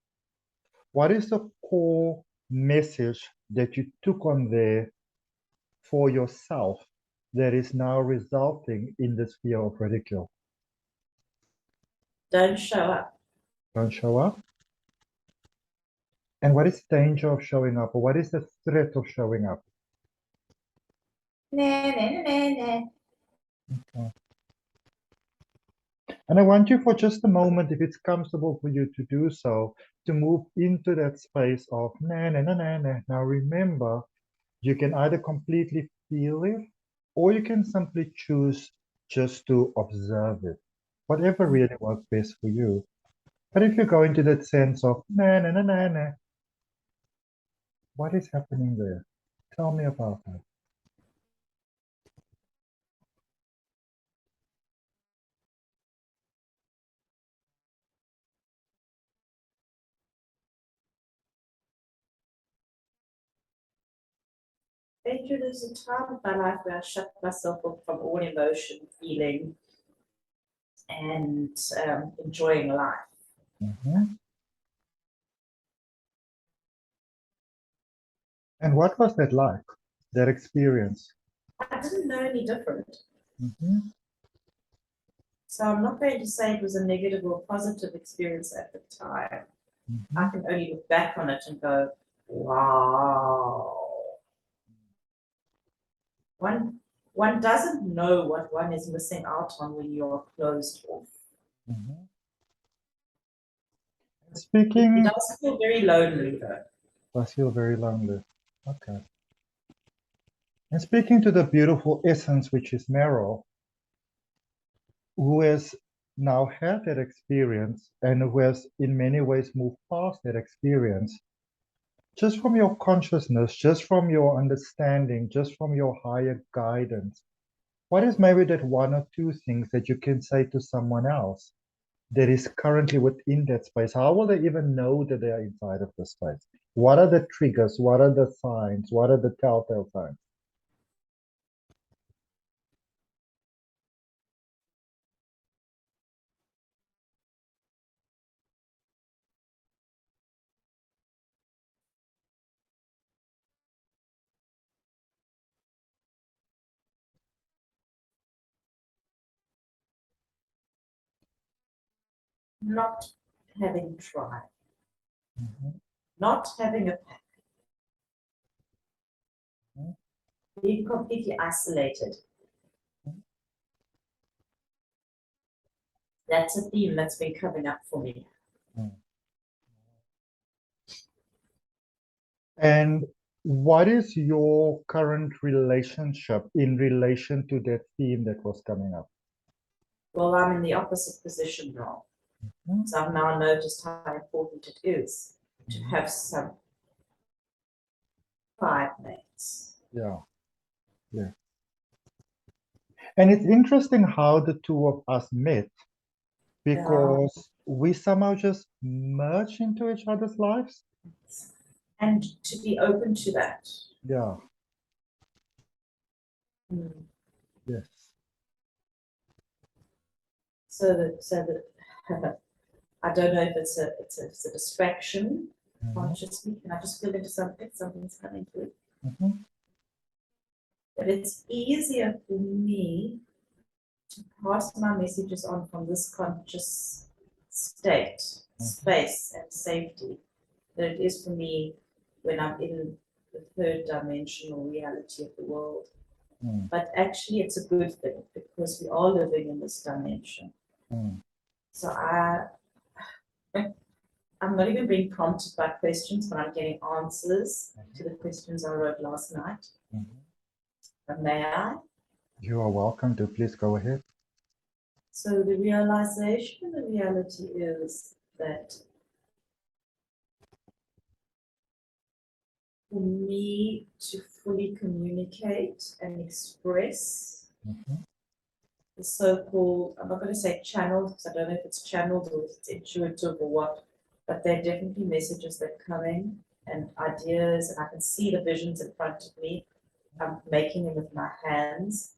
What is the core message that you took on there for yourself that is now resulting in this fear of ridicule? Don't show up. Don't show up? And what is the danger of showing up? Or what is the threat of showing up? Nah, nah, nah, nah, nah. Okay. And I want you for just a moment, if it's comfortable for you to do so, to move into that space of na na na na na. Now remember, you can either completely feel it, or you can simply choose just to observe it. Whatever really works best for you. But if you go into that sense of na na na na na, what is happening there? Tell me about that. Adrian, there's a time of my life where I shut myself off from all emotion, feeling, and enjoying life. Mhm. And what was that like, that experience? I didn't know any different. Mhm. So I'm not going to say it was a negative or positive experience at the time. I Mhm. can only look back on it and go, wow. One doesn't know what one is missing out on when you're closed off. Mhm. It Speaking, does feel very lonely though. I feel very lonely. Okay. And speaking to the beautiful essence, which is Meryl, who has now had that experience and who has in many ways moved past that experience, just from your consciousness, just from your understanding, just from your higher guidance, what is maybe that one or two things that you can say to someone else that is currently within that space? How will they even know that they are inside of the space? What are the triggers? What are the signs? What are the telltale signs? Not having tried, Mhm. not having a Mhm. being completely isolated. That's a theme that's been coming up for me. Mhm. And what is your current relationship in relation to that theme that was coming up? Well, I'm in the opposite position now. Mhm. So I've now noticed how important it is to Mhm. have some five mates. Yeah, yeah. And it's interesting how the two of us met Yeah. because we somehow just merged into each other's lives. And to be open to that. Yeah, Mm. yes. So that I don't know if it's a distraction Mhm. consciously. Can I just feel into something? Something's coming through. Mhm. But it's easier for me to pass my messages on from this conscious state, Mhm. space, and safety than it is for me when I'm in the third dimensional reality of the world. Mm. But actually, it's a good thing because we are living in this dimension. Mm. So I'm not even being prompted by questions, but I'm getting answers to the questions I wrote last night. Mhm. But may I? You are welcome to. Please go ahead. So the realization of the reality is that for me to fully communicate and express Mhm. the so-called, I'm not going to say channeled because I don't know if it's channeled or if it's intuitive or what, but there are definitely messages that come in and ideas, and I can see the visions in front of me. I'm making them with my hands.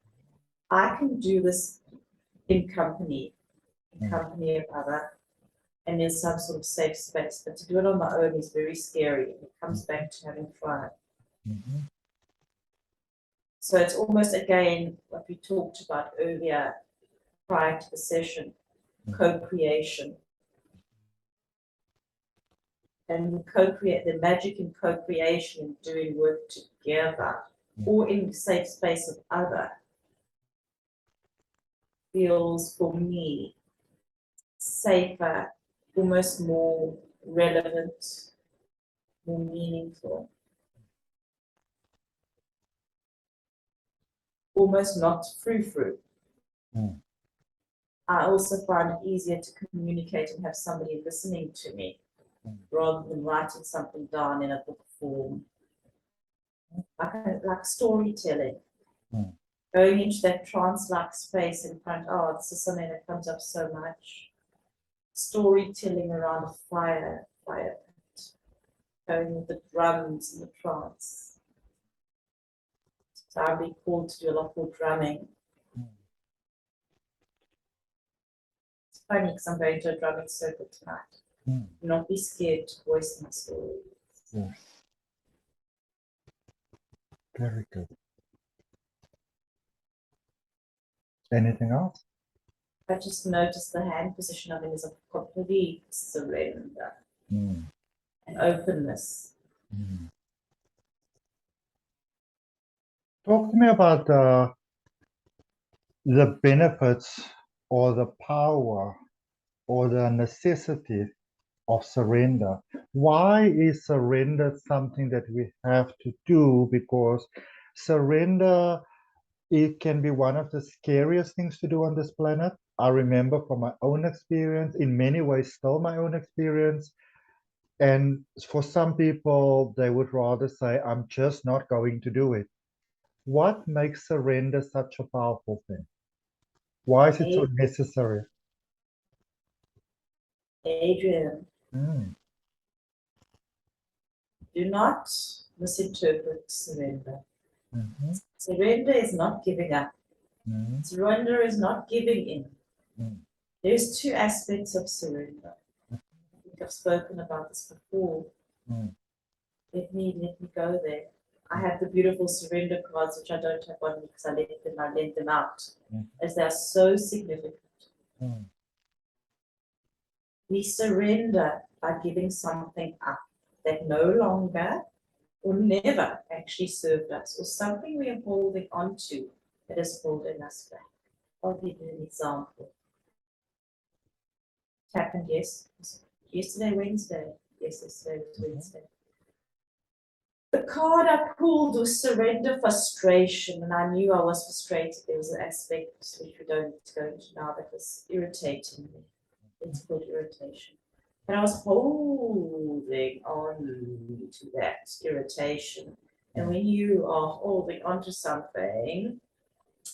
I can do this in company of other and there's some sort of safe space. But to do it on my own is very scary. It comes back to having tried. So it's almost again what we talked about earlier prior to the session, co-creation. And co-create, the magic in co-creation and doing work together or in the safe space of other feels for me safer, almost more relevant, more meaningful. Almost not frou-frou. I also find it easier to communicate and have somebody listening to me rather than writing something down in a book form. Like storytelling. Going into that trance-like space in front, this is something that comes up so much. Storytelling around a fire pit. Going with the drums and the trance. So I'll be called to do a lot more drumming. It's funny because I'm going to a drumming circle tonight. Not be scared to voice my story. Yes. Very good. Anything else? I just noticed the hand position of it is a complete surrender and openness. Talk to me about the benefits or the power or the necessity of surrender. Why is surrender something that we have to do? Because surrender, it can be one of the scariest things to do on this planet. I remember from my own experience, in many ways still my own experience. And for some people, they would rather say, I'm just not going to do it. What makes surrender such a powerful thing? Why is it so necessary? Adrian, Mm. do not misinterpret surrender. Mhm. Surrender is not giving up. Surrender is not giving in. There's two aspects of surrender. I think I've spoken about this before. Let me go there. I have the beautiful surrender cards, which I don't have on me because I lent them out, as they are so significant. We surrender by giving something up that no longer or never actually served us, or something we are holding on to that is holding us back. I'll give you an example. It happened yesterday, Wednesday. Yes, yesterday was Wednesday. The card I pulled was surrender frustration, and I knew I was frustrated. There was an aspect which we don't go into now that was irritating me. It's called irritation. And I was holding on to that irritation. And when you are holding on to something,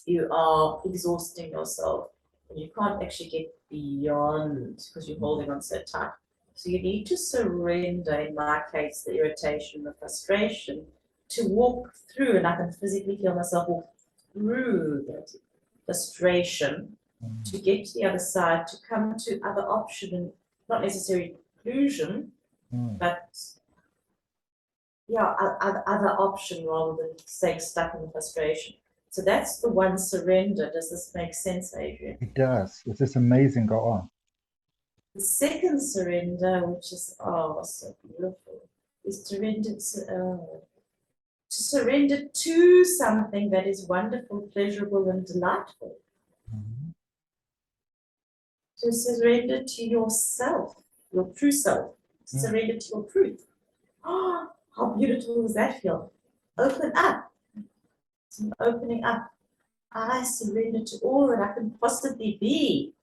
you are exhausting yourself. And you can't actually get beyond because you're holding on so tight. So you need to surrender, in my case, the irritation, the frustration, to walk through, and I can physically feel myself walk through that frustration to get to the other side, to come to other option, and not necessarily conclusion, but other option rather than staying stuck in the frustration. So that's the one surrender. Does this make sense, Adrian? It does. It's just amazing. Go on. The second surrender, which is so beautiful, is to surrender to something that is wonderful, pleasurable, and delightful. To surrender to yourself, your true self. Surrender to your truth. Oh, how beautiful does that feel? Open up. So opening up. I surrender to all that I can possibly be.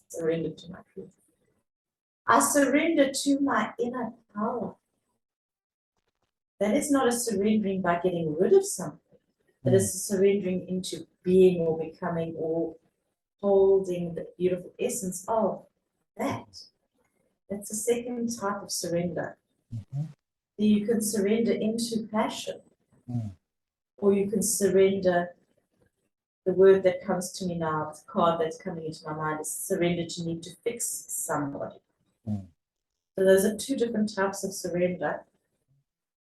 Surrender to my truth. I surrender to my inner power. That is not a surrendering by getting rid of something. That is a surrendering into being or becoming or holding the beautiful essence of that. That's the second type of surrender. You can surrender into passion, or you can surrender the word that comes to me now, the card that's coming into my mind is surrender to need to fix somebody. Mm. So those are two different types of surrender.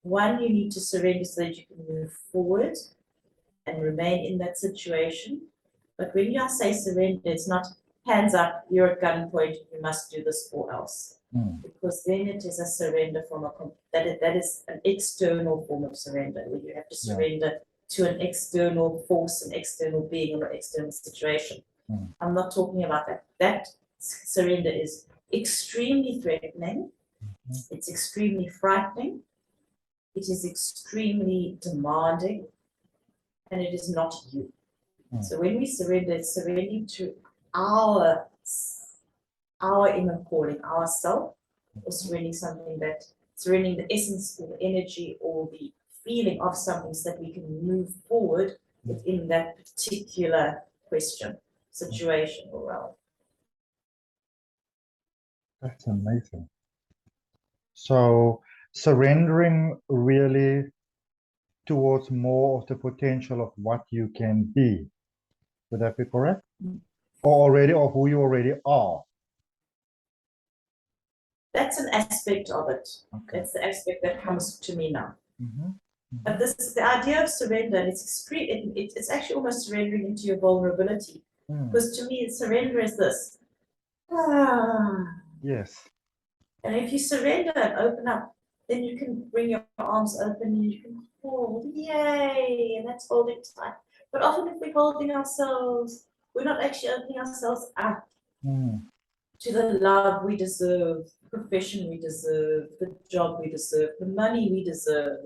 One, you need to surrender so that you can move forward and remain in that situation. But when I say surrender, it's not hands up, you're at gunpoint, you must do this or else. Mm. Because then it is a surrender from that is an external form of surrender, where you have to surrender to an external force, an external being, or an external situation. Mm. I'm not talking about that. That surrender is extremely threatening. Mm-hmm. It's extremely frightening. It is extremely demanding, and it is not you. Mm. So when we surrender, it's surrendering to our inner calling, ourself, or surrendering the essence or the energy or the feeling of something so that we can move forward within that particular question, situation, or realm. That's amazing. So surrendering really towards more of the potential of what you can be. Would that be correct? Mm. Or who you already are? That's an aspect of it. Okay. That's the aspect that comes to me now. Mm-hmm. Mm-hmm. But this is the idea of surrender, and it's extreme. It's actually almost surrendering into your vulnerability. Mm. Because to me, surrender is this. Yes. And if you surrender and open up, then you can bring your arms open and you can hold. Yay! And that's holding tight. But often, if we're holding ourselves, we're not actually opening ourselves up to the love we deserve, the profession we deserve, the job we deserve, the money we deserve,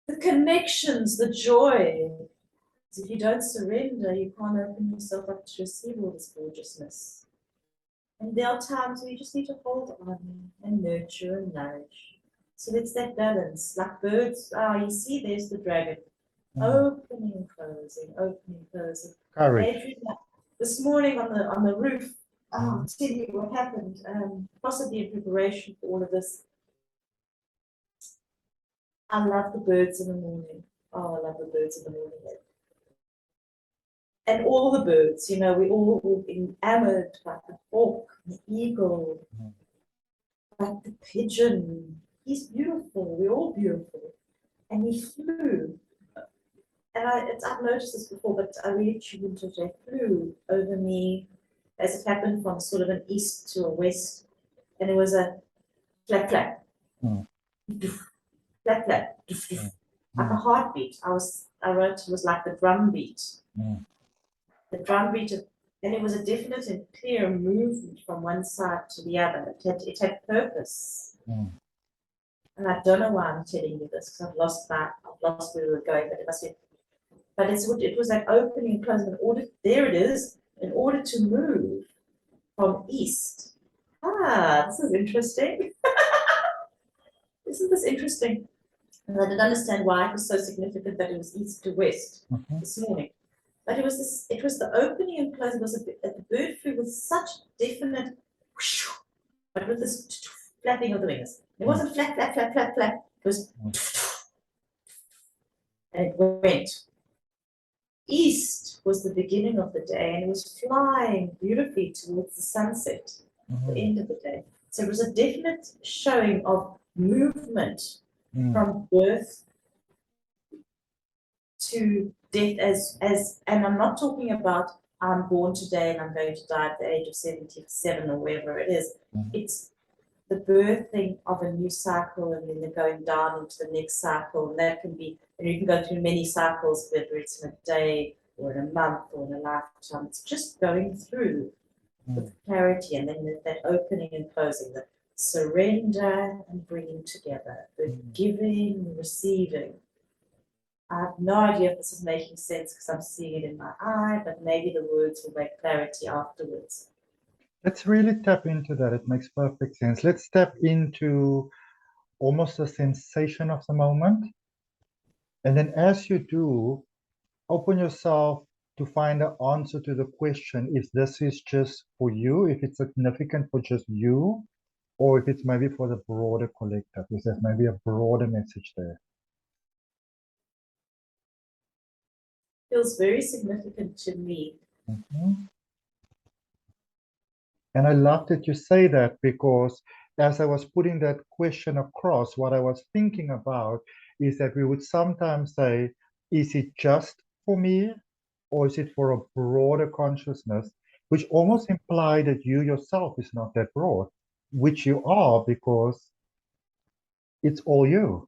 the connections, the joy. If you don't surrender, you can't open yourself up to receive all this gorgeousness. And there are times where you just need to hold on and nurture and nourish. So it's that balance, like birds. You see, there's the dragon. Opening and closing, opening, closing. Courage. Adrian, this morning on the roof, I'll tell you what happened, possibly in preparation for all of this. I love the birds in the morning. Oh, I love the birds in the morning. And all the birds, we all enamored, like the hawk, the eagle, like the pigeon. He's beautiful. We're all beautiful. And he flew. And I've noticed this before, but I really tuned into it. They flew over me as it happened from sort of an east to a west. And it was a flap, flap. Doof, flap, flap. Doof, doof. Like a heartbeat. I wrote it was like the drum beat. The drum beat, and it was a definite and clear movement from one side to the other. It had purpose. And I don't know why I'm telling you this, because I've lost where we were going, but it must be. But it was that opening and closing. There it is, in order to move from east. This is interesting. Isn't this interesting? And I didn't understand why it was so significant that it was east to west this morning. But it was the opening and closing. It was the bird flew with such definite, whoosh, but with this flapping of the wings. It wasn't flap, flap, flap, flap, flap. It was, and it went. East was the beginning of the day, and it was flying beautifully towards the sunset, the end of the day. So it was a definite showing of movement from birth to death, and I'm not talking about I'm born today and I'm going to die at the age of 77 or wherever it is. It's the birthing of a new cycle, and then they're going down into the next cycle, and that can be, and you can go through many cycles, whether it's in a day or in a month or in a lifetime. It's just going through with clarity, and then that opening and closing, the surrender and bringing together, the giving and receiving. I have no idea if this is making sense because I'm seeing it in my eye, but maybe the words will make clarity afterwards. Let's really tap into that. It makes perfect sense. Let's tap into almost the sensation of the moment. And then as you do, open yourself to find the answer to the question if this is just for you, if it's significant for just you, or if it's maybe for the broader collective, if there's maybe a broader message there. feels very significant to me. Mhm. And I love that you say that, because as I was putting that question across, what I was thinking about is that we would sometimes say, is it just for me, or is it for a broader consciousness, which almost imply that you yourself is not that broad, which you are, because it's all you.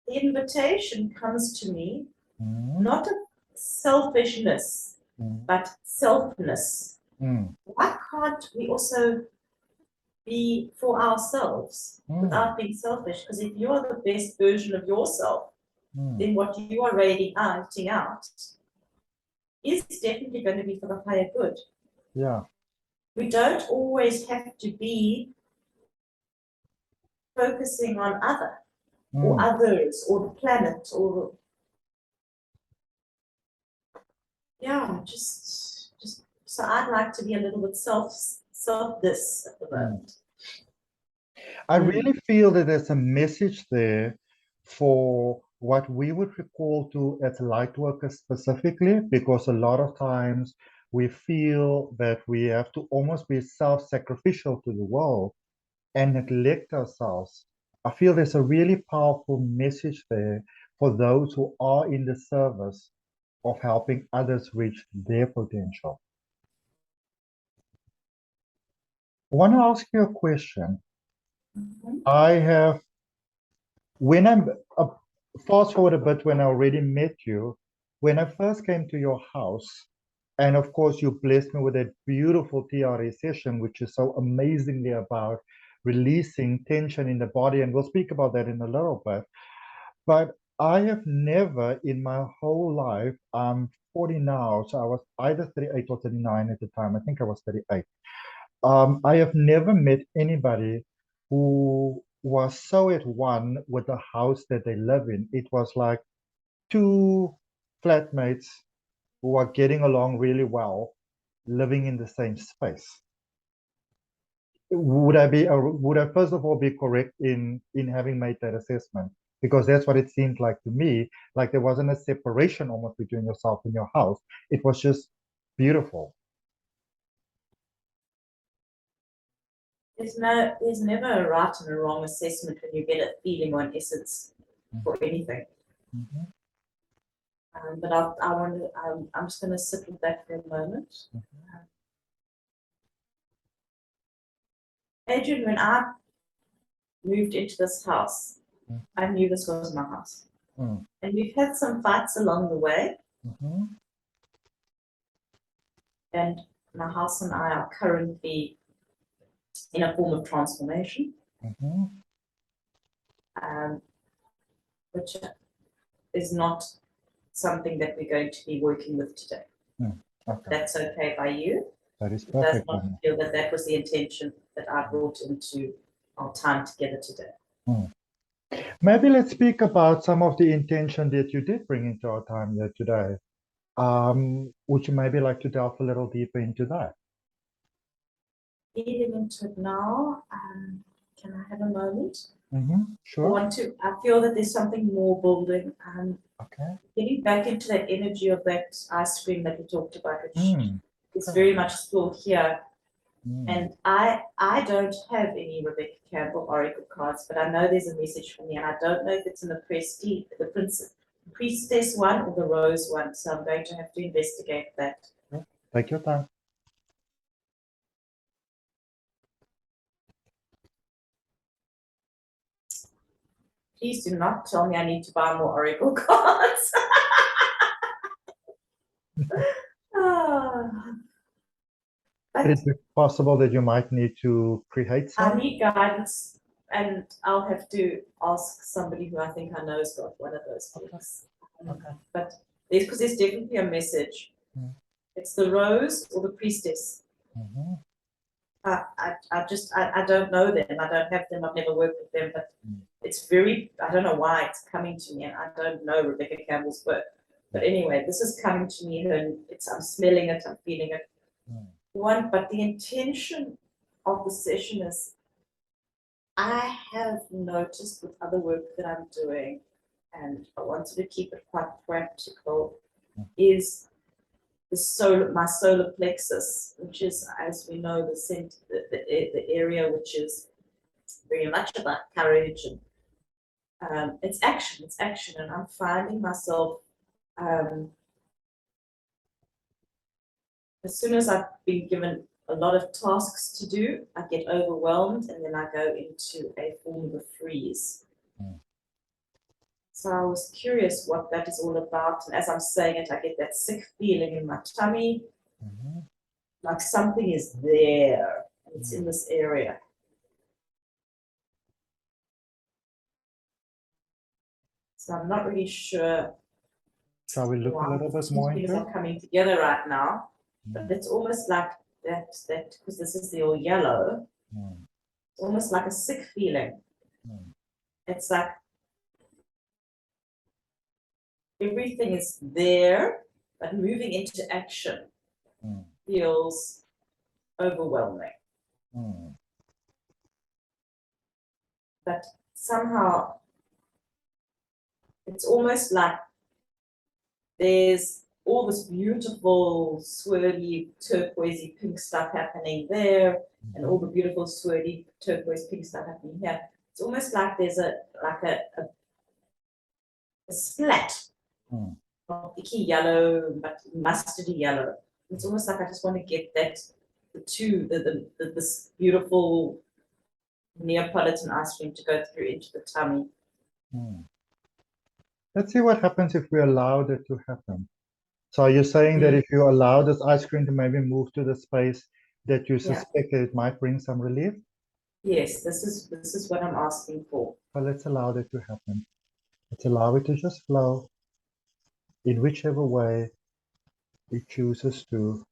The invitation comes to me, Mm, not of selfishness, mm, but selfness. mm, Why can't we also be for ourselves without being selfish? Because if you're the best version of yourself, then what you are radiating out is definitely going to be for the higher good. yeah. We don't always have to be focusing on other or Mm. others or the planet or just so I'd like to be a little bit self this at the moment. I really feel that there's a message there for what we would recall to as light workers specifically, because a lot of times we feel that we have to almost be self-sacrificial to the world and neglect ourselves. I feel there's a really powerful message there for those who are in the service of helping others reach their potential. I want to ask you a question. I have When I'm fast forward a bit, when I already met you, when I first came to your house, and of course you blessed me with that beautiful TRA session, which is so amazingly about releasing tension in the body, and we'll speak about that in a little bit. But I have never in my whole life, I'm 40 now, so I was either 38 or 39 at the time. I think I was 38. I have never met anybody who was so at one with the house that they live in. It was like two flatmates who are getting along really well, living in the same space. Would I first of all be correct in having made that assessment? Because that's what it seemed like to me, like there wasn't a separation almost between yourself and your house. It was just beautiful. There's never a right and a wrong assessment when you get a feeling or an essence for anything. Mhm. But I'm just going to sit with that for a moment. Adrian, when I moved into this house, I knew this was my house. Mm. And we've had some fights along the way. Mhm. And my house and I are currently in a form of transformation, Mhm. which is not something that we're going to be working with today. Okay, That's okay by you. that is It does perfect. not feel that that was the intention that I brought into our time together today. Maybe let's speak about some of the intention that you did bring into our time here today. Would you maybe like to delve a little deeper into that? Feeling into it now, can I have a moment? Sure. I feel that there's something more building. Okay. Getting back into that energy of that ice cream that we talked about, which is Okay. very much still here. Mm. And I don't have any Rebecca Campbell Oracle cards, but I know there's a message for me, and I don't know if it's in the priestess one or the rose one, so I'm going to have to investigate that. Take your time. Please do not tell me I need to buy more Oracle cards. Could it be possible that you might need to create I some? need guidance, and I'll have to ask somebody who I think I know has got one of those books. Okay. But because there's definitely a message. It's the rose or the priestess. I don't know them. I don't have them. I've never worked with them, but it's I don't know why it's coming to me, and I don't know Rebecca Campbell's work. But anyway, this is coming to me, and I'm smelling it, I'm feeling it. But the intention of the session is I have noticed with other work that I'm doing and I wanted to keep it quite practical, is my solar plexus, which is, as we know, the area which is very much about courage and it's action, and I'm finding myself as soon as I've been given a lot of tasks to do, I get overwhelmed and then I go into a form of a freeze. So I was curious what that is all about. And as I'm saying it, I get that sick feeling in my tummy, like something is there. And it's in this area. So I'm not really sure. Shall we look a little bit more Things into are it? coming together right now, but it's almost like that because this is the all yellow. It's almost like a sick feeling. It's like everything is there, but moving into action feels overwhelming. But somehow it's almost like there's all this beautiful swirly turquoisey pink stuff happening there, and all the beautiful swirly turquoise pink stuff happening here. It's almost like there's a splat of icky yellow, but mustardy yellow. It's almost like I just want to get that this beautiful Neapolitan ice cream to go through into the tummy. Let's see what happens if we allow that to happen. So you're saying that if you allow this ice cream to maybe move to the space that you suspect that it might bring some relief? Yes, this is what I'm asking for. But let's allow that to happen. Let's allow it to just flow in whichever way it chooses to,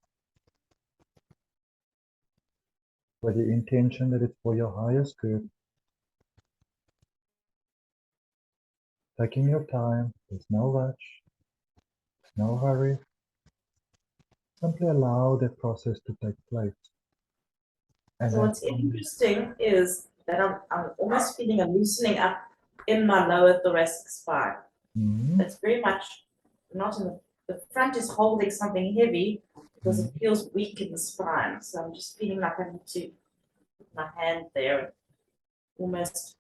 with the intention that it's for your highest good. Taking your time, there's no rush, there's no hurry. Simply allow that process to take place. And so what's interesting is that I'm almost feeling a loosening up in my lower thoracic spine. It's very much not in the front is holding something heavy because it feels weak in the spine. So I'm just feeling like I need to put my hand there, almost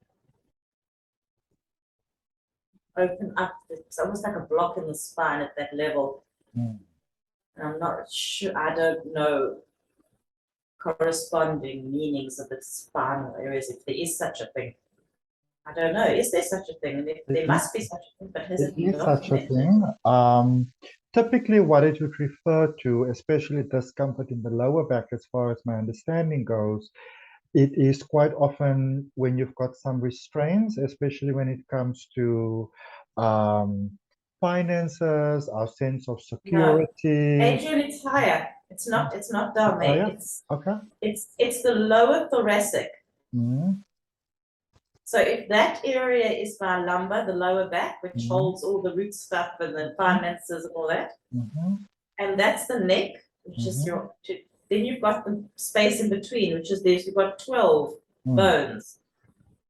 open up. It's almost like a block in the spine at that level. And I'm not sure, I don't know corresponding meanings of the spinal areas, if there is such a thing. I don't know. Is there such a thing? There must be such a thing, but has it been documented? Such a thing. Typically, what it would refer to, especially discomfort in the lower back, as far as my understanding goes, it is quite often when you've got some restraints, especially when it comes to finances, our sense of security. No. Adrian, it's higher. It's not down there. It's okay. It's the lower thoracic. So if that area is my lumbar, the lower back, which holds all the root stuff and the finances and all that, and that's the neck, which is your. Then you've got the space in between, which is you've got 12 bones.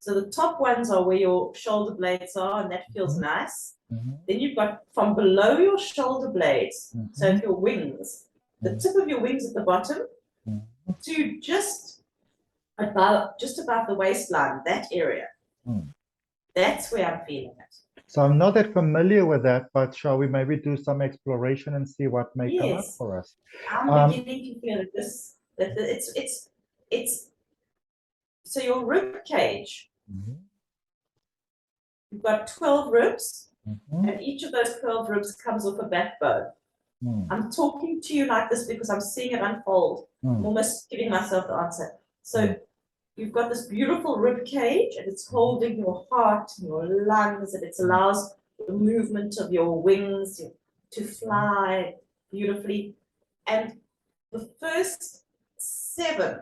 So the top ones are where your shoulder blades are, and that feels nice. Then you've got from below your shoulder blades, so if your wings, the tip of your wings at the bottom, to just above the waistline, that area. That's where I'm feeling it. So I'm not that familiar with that, but shall we maybe do some exploration and see what may come up for us? I'm beginning to feel that it's so your rib cage. You've got 12 ribs, and each of those 12 ribs comes off a backbone. I'm talking to you like this because I'm seeing it unfold. I'm almost giving myself the answer. So you've got this beautiful rib cage, and it's holding your heart and your lungs, and it allows the movement of your wings to fly beautifully. And the first 7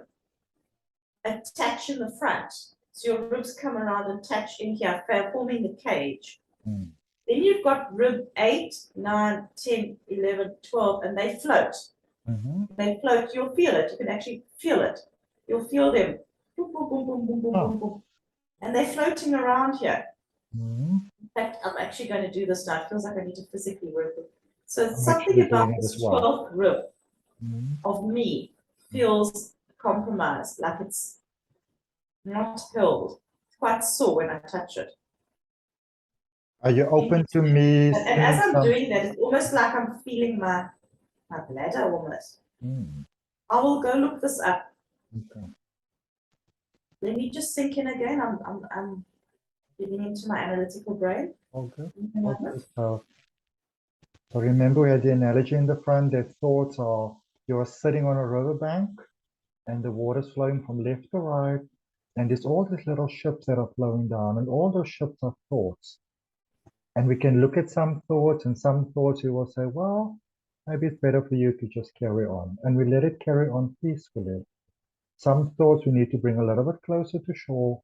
attach in the front. So your ribs come around and touch in here, forming the cage. Then you've got rib 8, 9, 10, 11, 12, and they float. They float, you'll feel it. You can actually feel it. You'll feel them. Boom, boom, boom, boom, boom, boom, boom, boom. And they're floating around here. In fact, I'm actually going to do this now. It feels like I need to physically work with. So it's I'm something actually doing about it as this well. 12th rib Mhm. of me feels compromised, like it's not held. It's quite sore when I touch it. Are you open to me And as seeing I'm some? doing that, it's almost like I'm feeling my bladder almost. Mm, I will go look this up. okay. Let me just sink in again. I'm getting into my analytical brain. Okay. Give me a moment. So remember we had the analogy in the front that thoughts are you're sitting on a riverbank and the water's flowing from left to right, and there's all these little ships that are flowing down, and all those ships are thoughts. And we can look at some thoughts, and some thoughts we will say, well, maybe it's better for you to just carry on. And we let it carry on peacefully. Some thoughts we need to bring a little bit closer to shore,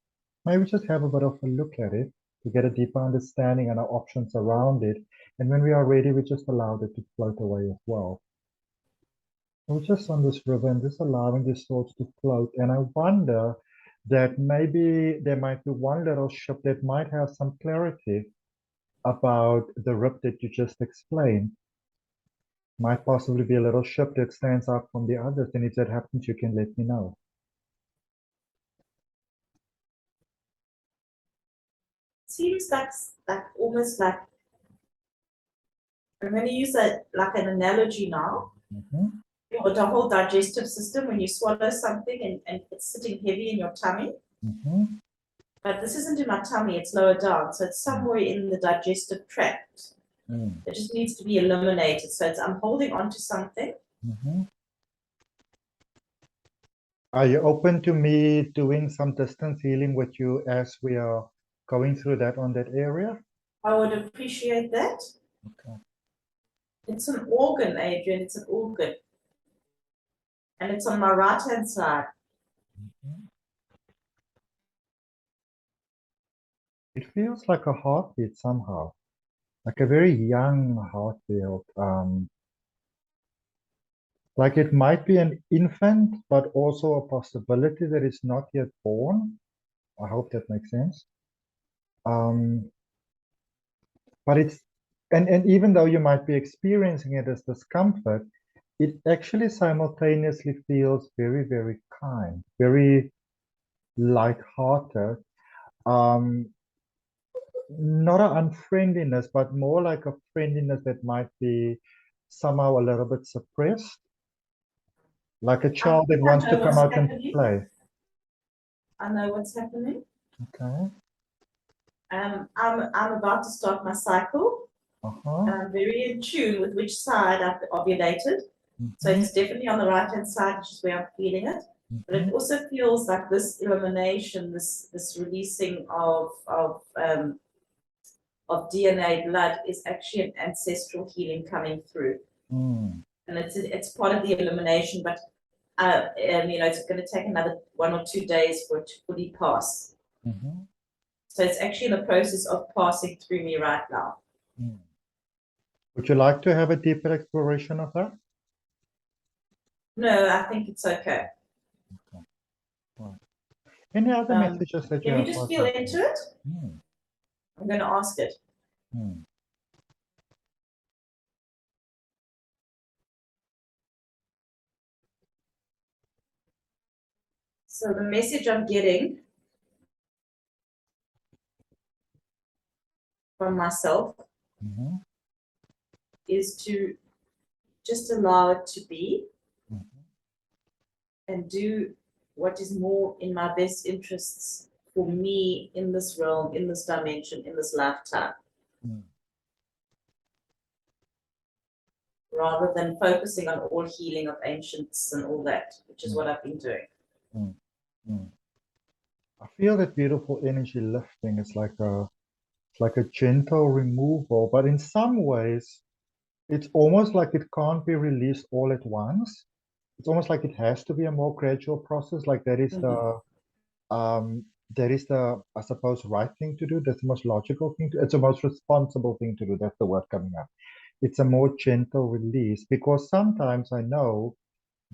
maybe just have a bit of a look at it to get a deeper understanding and our options around it. And when we are ready, we just allow it to float away as well. We're just on this river and just allowing these thoughts to float. And I wonder that maybe there might be one little ship that might have some clarity about the rip that you just explained. Might possibly be a little ship that stands out from the others. And if that happens, you can let me know. Seems like almost like I'm going to use like an analogy now. Mhm, The whole digestive system, when you swallow something and it's sitting heavy in your tummy, mhm, but this isn't in my tummy, it's lower down. So it's somewhere in the digestive tract. mm, It just needs to be eliminated. So I'm holding on to something. mhm. Are you open to me doing some distance healing with you as we are going through that on that area? I would appreciate that. Okay. It's an organ, Adrian, it's an organ. And it's on my right hand side. Mhm. It feels like a heartbeat somehow, like a very young heartbeat. Like it might be an infant, but also a possibility that it's not yet born. I hope that makes sense. Um, but and even though you might be experiencing it as discomfort, it actually simultaneously feels very, very kind, very light-hearted. Um, not an unfriendliness, but more like a friendliness that might be somehow a little bit suppressed, like a I child think that I wants to know come what's out and happening. play. I know what's happening. Okay. I'm about to start my cycle. Uh-huh. And I'm very in tune with which side I've ovulated. So Mm-hmm. it's definitely on the right hand side, which is where I'm feeling it. But Mm-hmm. it also feels like this elimination, this releasing of DNA blood is actually an ancestral healing coming through. Mm. And it's part of the elimination, but it's going to take another 1 or 2 days for it to fully pass. Mm-hmm. So it's actually in the process of passing through me right now. Mm. Would you like to have a deeper exploration of that? No, I think it's okay. Okay. Right. Any other messages that you Can we have just for us feel right into now? it? Mm. I'm going to ask it. Mm. So the message I'm getting from myself Mm-hmm. is to just allow it to be Mm-hmm. and do what is more in my best interests for me in this realm, in this dimension, in this lifetime, Mm. rather than focusing on all healing of ancients and all that, which is Mm. what I've been doing. Mm. Mm. I feel that beautiful energy lifting. It's like a gentle removal, but in some ways, it's almost like it can't be released all at once. It's almost like it has to be a more gradual process. Like Mm-hmm. that is the, I suppose, right thing to do. That's the most logical thing to, it's the most responsible thing to do. That's the word coming up. It's a more gentle release because sometimes I know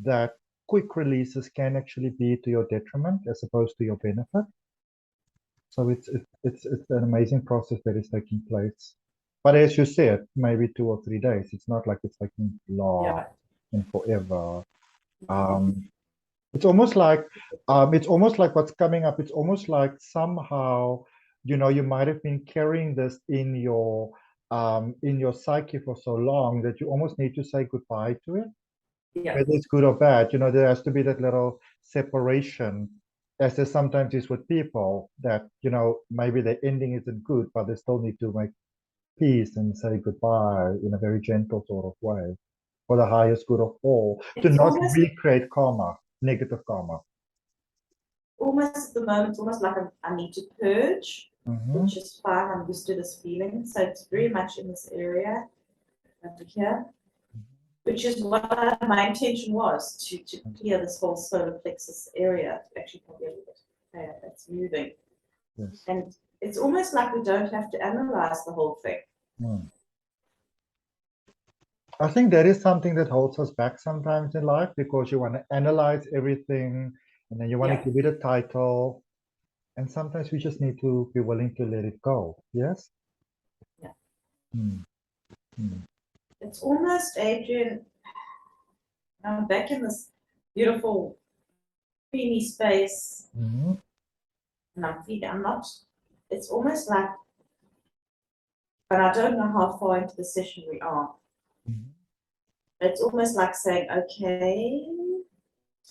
that quick releases can actually be to your detriment as opposed to your benefit. So it's an amazing process that is taking place. But as you said, maybe 2 or 3 days. It's not like it's taking long Yeah. and forever. Um, it's almost like what's coming up. It's almost like somehow, you might have been carrying this in your psyche for so long that you almost need to say goodbye to it. Yeah. Whether it's good or bad, there has to be that little separation, as there sometimes is with people that, maybe the ending isn't good, but they still need to make peace and say goodbye in a very gentle sort of way for the highest good of all, to It's not almost recreate karma, negative karma. at the moment, almost like I need to purge, Mm-hmm. which is fine. I'm used to this feeling. So it's very much in this area over here, which is what my intention was to clear this whole solar plexus area. Actually, probably a little bit. It's moving. Yes. And it's almost like we don't have to analyze the whole thing. Mm. I think that is something that holds us back sometimes in life, because you want to analyze everything and then you want to give it a title. And sometimes we just need to be willing to let it go. Yes? Yeah. Mm. Mm. It's almost, Adrian, I'm back in this beautiful creamy space, Mm-hmm. and I'm not, it's almost like, but I don't know how far into the session we are. Mm-hmm. It's almost like saying, okay,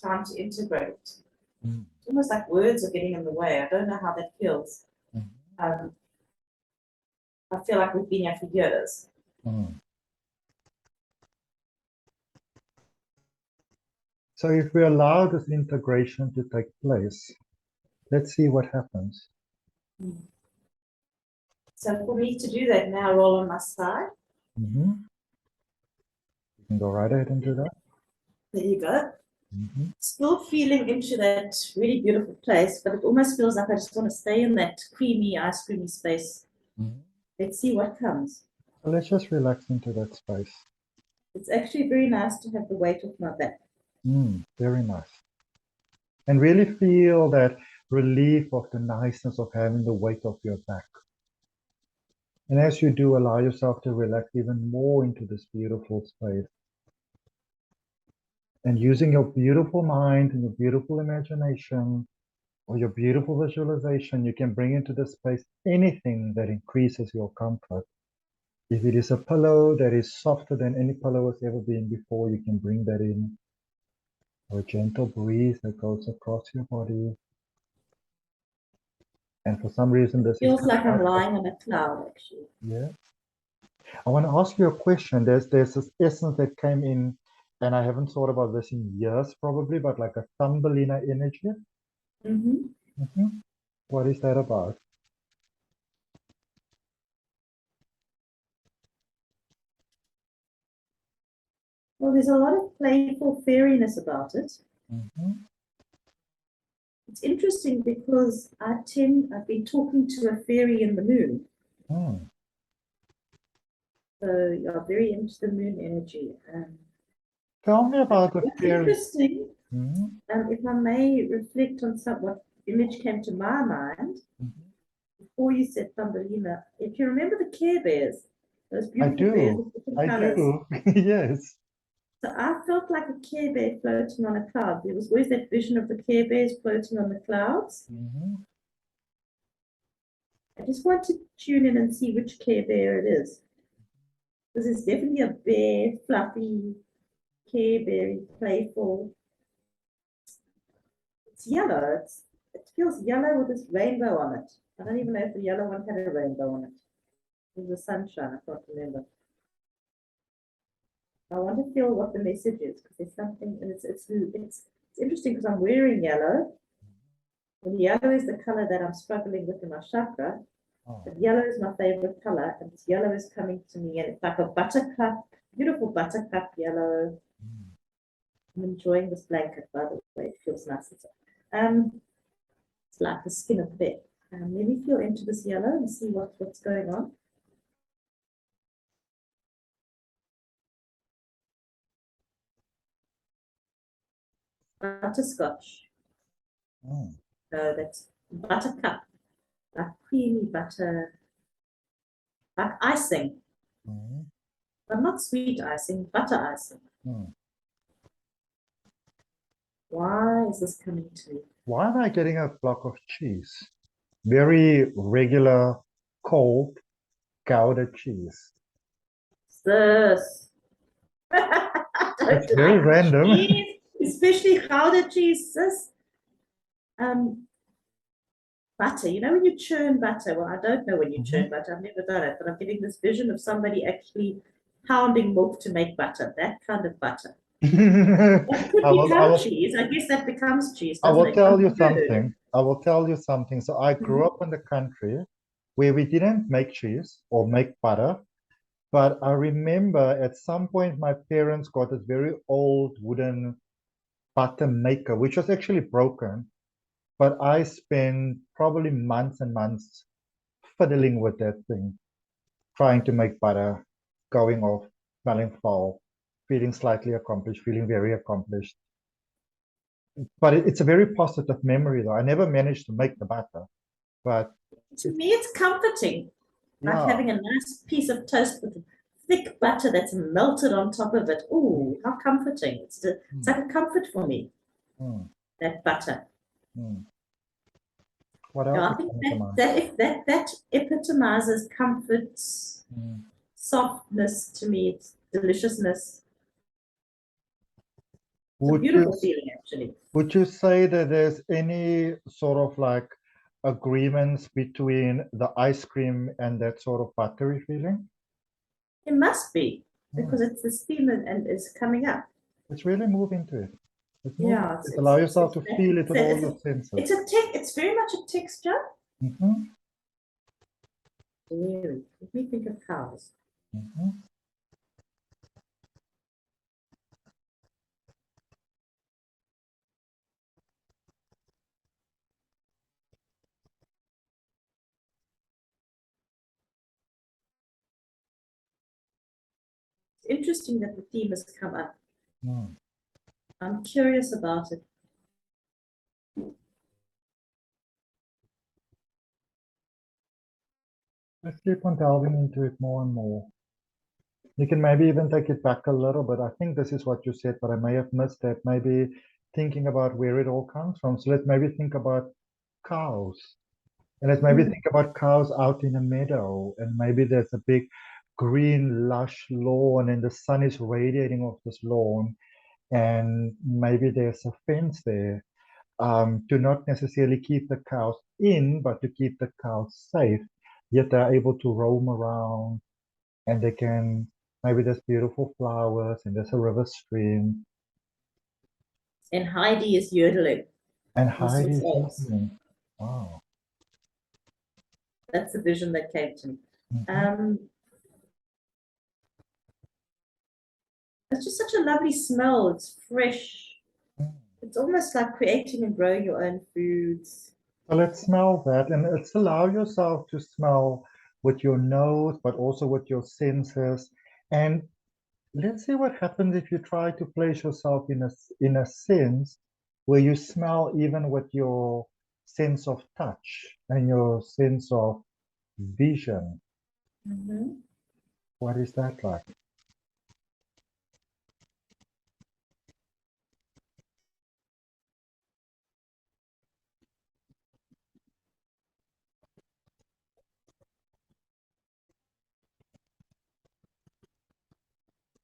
time to integrate. Mm-hmm. It's almost like words are getting in the way. I don't know how that feels. Mm-hmm. I feel like we've been here for years. Mm. So if we allow this integration to take place, let's see what happens. So for me to do that now, roll on my side. Mm-hmm. You can go right ahead and do that. There you go. Mm-hmm. Still feeling into that really beautiful place, but it almost feels like I just want to stay in that creamy, ice creamy space. Mm-hmm. Let's see what comes. So let's just relax into that space. It's actually very nice to have the weight off my back. Very nice. And really feel that relief of the niceness of having the weight of your back. And as you do, allow yourself to relax even more into this beautiful space. And using your beautiful mind and your beautiful imagination or your beautiful visualization, you can bring into this space anything that increases your comfort. If it is a pillow that is softer than any pillow has ever been before, you can bring that in. Or a gentle breeze that goes across your body. And for some reason, this Feels like I'm lying on a cloud, actually. Yeah. I want to ask you a question. There's this essence that came in, and I haven't thought about this in years, probably, but like a Thumbelina energy. What is that about? Well, there's a lot of playful fairiness about it. It's interesting because I've been talking to a fairy in the moon. So you're very into the moon energy. Tell me about the What's fairy. interesting, if I may reflect on what image came to my mind before you said Thumbelina, if you remember the Care Bears, those I beautiful bears do. with different I colors. do. Yes. So I felt like a Care Bear floating on a cloud. There was always that vision of the Care Bears floating on the clouds. I just want to tune in and see which Care Bear it is. This is definitely a bear, fluffy, Care Bear, playful. It's yellow. It feels yellow with this rainbow on it. I don't even know if the yellow one had a rainbow on it. It was the sunshine. I can't remember. I want to feel what the message is, because there's something, and it's interesting because I'm wearing yellow. And yellow is the color that I'm struggling with in my chakra. But yellow is my favorite color, and this yellow is coming to me, and it's like a buttercup, beautiful buttercup yellow. I'm enjoying this blanket, by the way. It feels nice. It's like the skin of the bear. Let me feel into this yellow and see what's going on. Butterscotch. No, that's buttercup. like creamy butter, like icing, Mm, but not sweet icing, butter icing. mm. Why is this coming to me? Why am I getting a block of cheese? Very regular, cold, Gouda cheese. This. I It's don't very like random. cheese, especially Gouda cheese. This butter. You know when you churn butter? Well, I don't know when you Mhm. churn butter. I've never done it, but I'm getting this vision of somebody actually pounding milk to make butter. That kind of butter. That could I will, I become will, cheese. I guess that becomes cheese, I doesn't will it? tell From you curd. something. I will tell you something. So I grew up in the country where we didn't make cheese or make butter, but I remember at some point my parents got this very old wooden butter maker, which was actually broken. But I spent probably months and months fiddling with that thing, trying to make butter, going off, smelling foul, feeling slightly accomplished, feeling very accomplished. But it's a very positive memory, though. I never managed to make the butter, but To me, it's comforting, like yeah, having a nice piece of toast with thick butter that's melted on top of it. Oh, how comforting! It's mm, like a comfort for me. mm, That butter. mm. What Yeah, else I is think coming to that mind? that if that epitomizes comfort, Mm. softness to me. It's deliciousness. It's a Would you beautiful feeling, actually. would you say that there's any sort of like agreements between the ice cream and that sort of buttery feeling? It must be because Mm. it's this theme and it's coming up. Let's really move into it. Let's move Yeah, into it. Allow yourself to feel it with all it's your senses. it's very much a texture. Mhm, Really, let me think of cows. mhm. It's interesting that the theme has come up. Mm. I'm curious about it. Let's keep on delving into it more and more. You can maybe even take it back a little bit. I think this is what you said, but I may have missed that. Maybe thinking about where it all comes from. So let's maybe think about cows. And let's maybe Mm. think about cows out in a meadow. And maybe there's a big green, lush lawn, and the sun is radiating off this lawn. And maybe there's a fence there to not necessarily keep the cows in, but to keep the cows safe. Yet they're able to roam around and they can, maybe there's beautiful flowers and there's a river stream. And Heidi is yodeling And in Heidi Swiss is Alps. listening. Wow. That's the vision that came to me. Mhm. Um, it's just such a lovely smell. It's fresh. It's almost like creating and growing your own foods. So let's smell that and let's allow yourself to smell with your nose, but also with your senses. And let's see what happens if you try to place yourself in a sense where you smell even with your sense of touch and your sense of vision. Mhm. What is that like?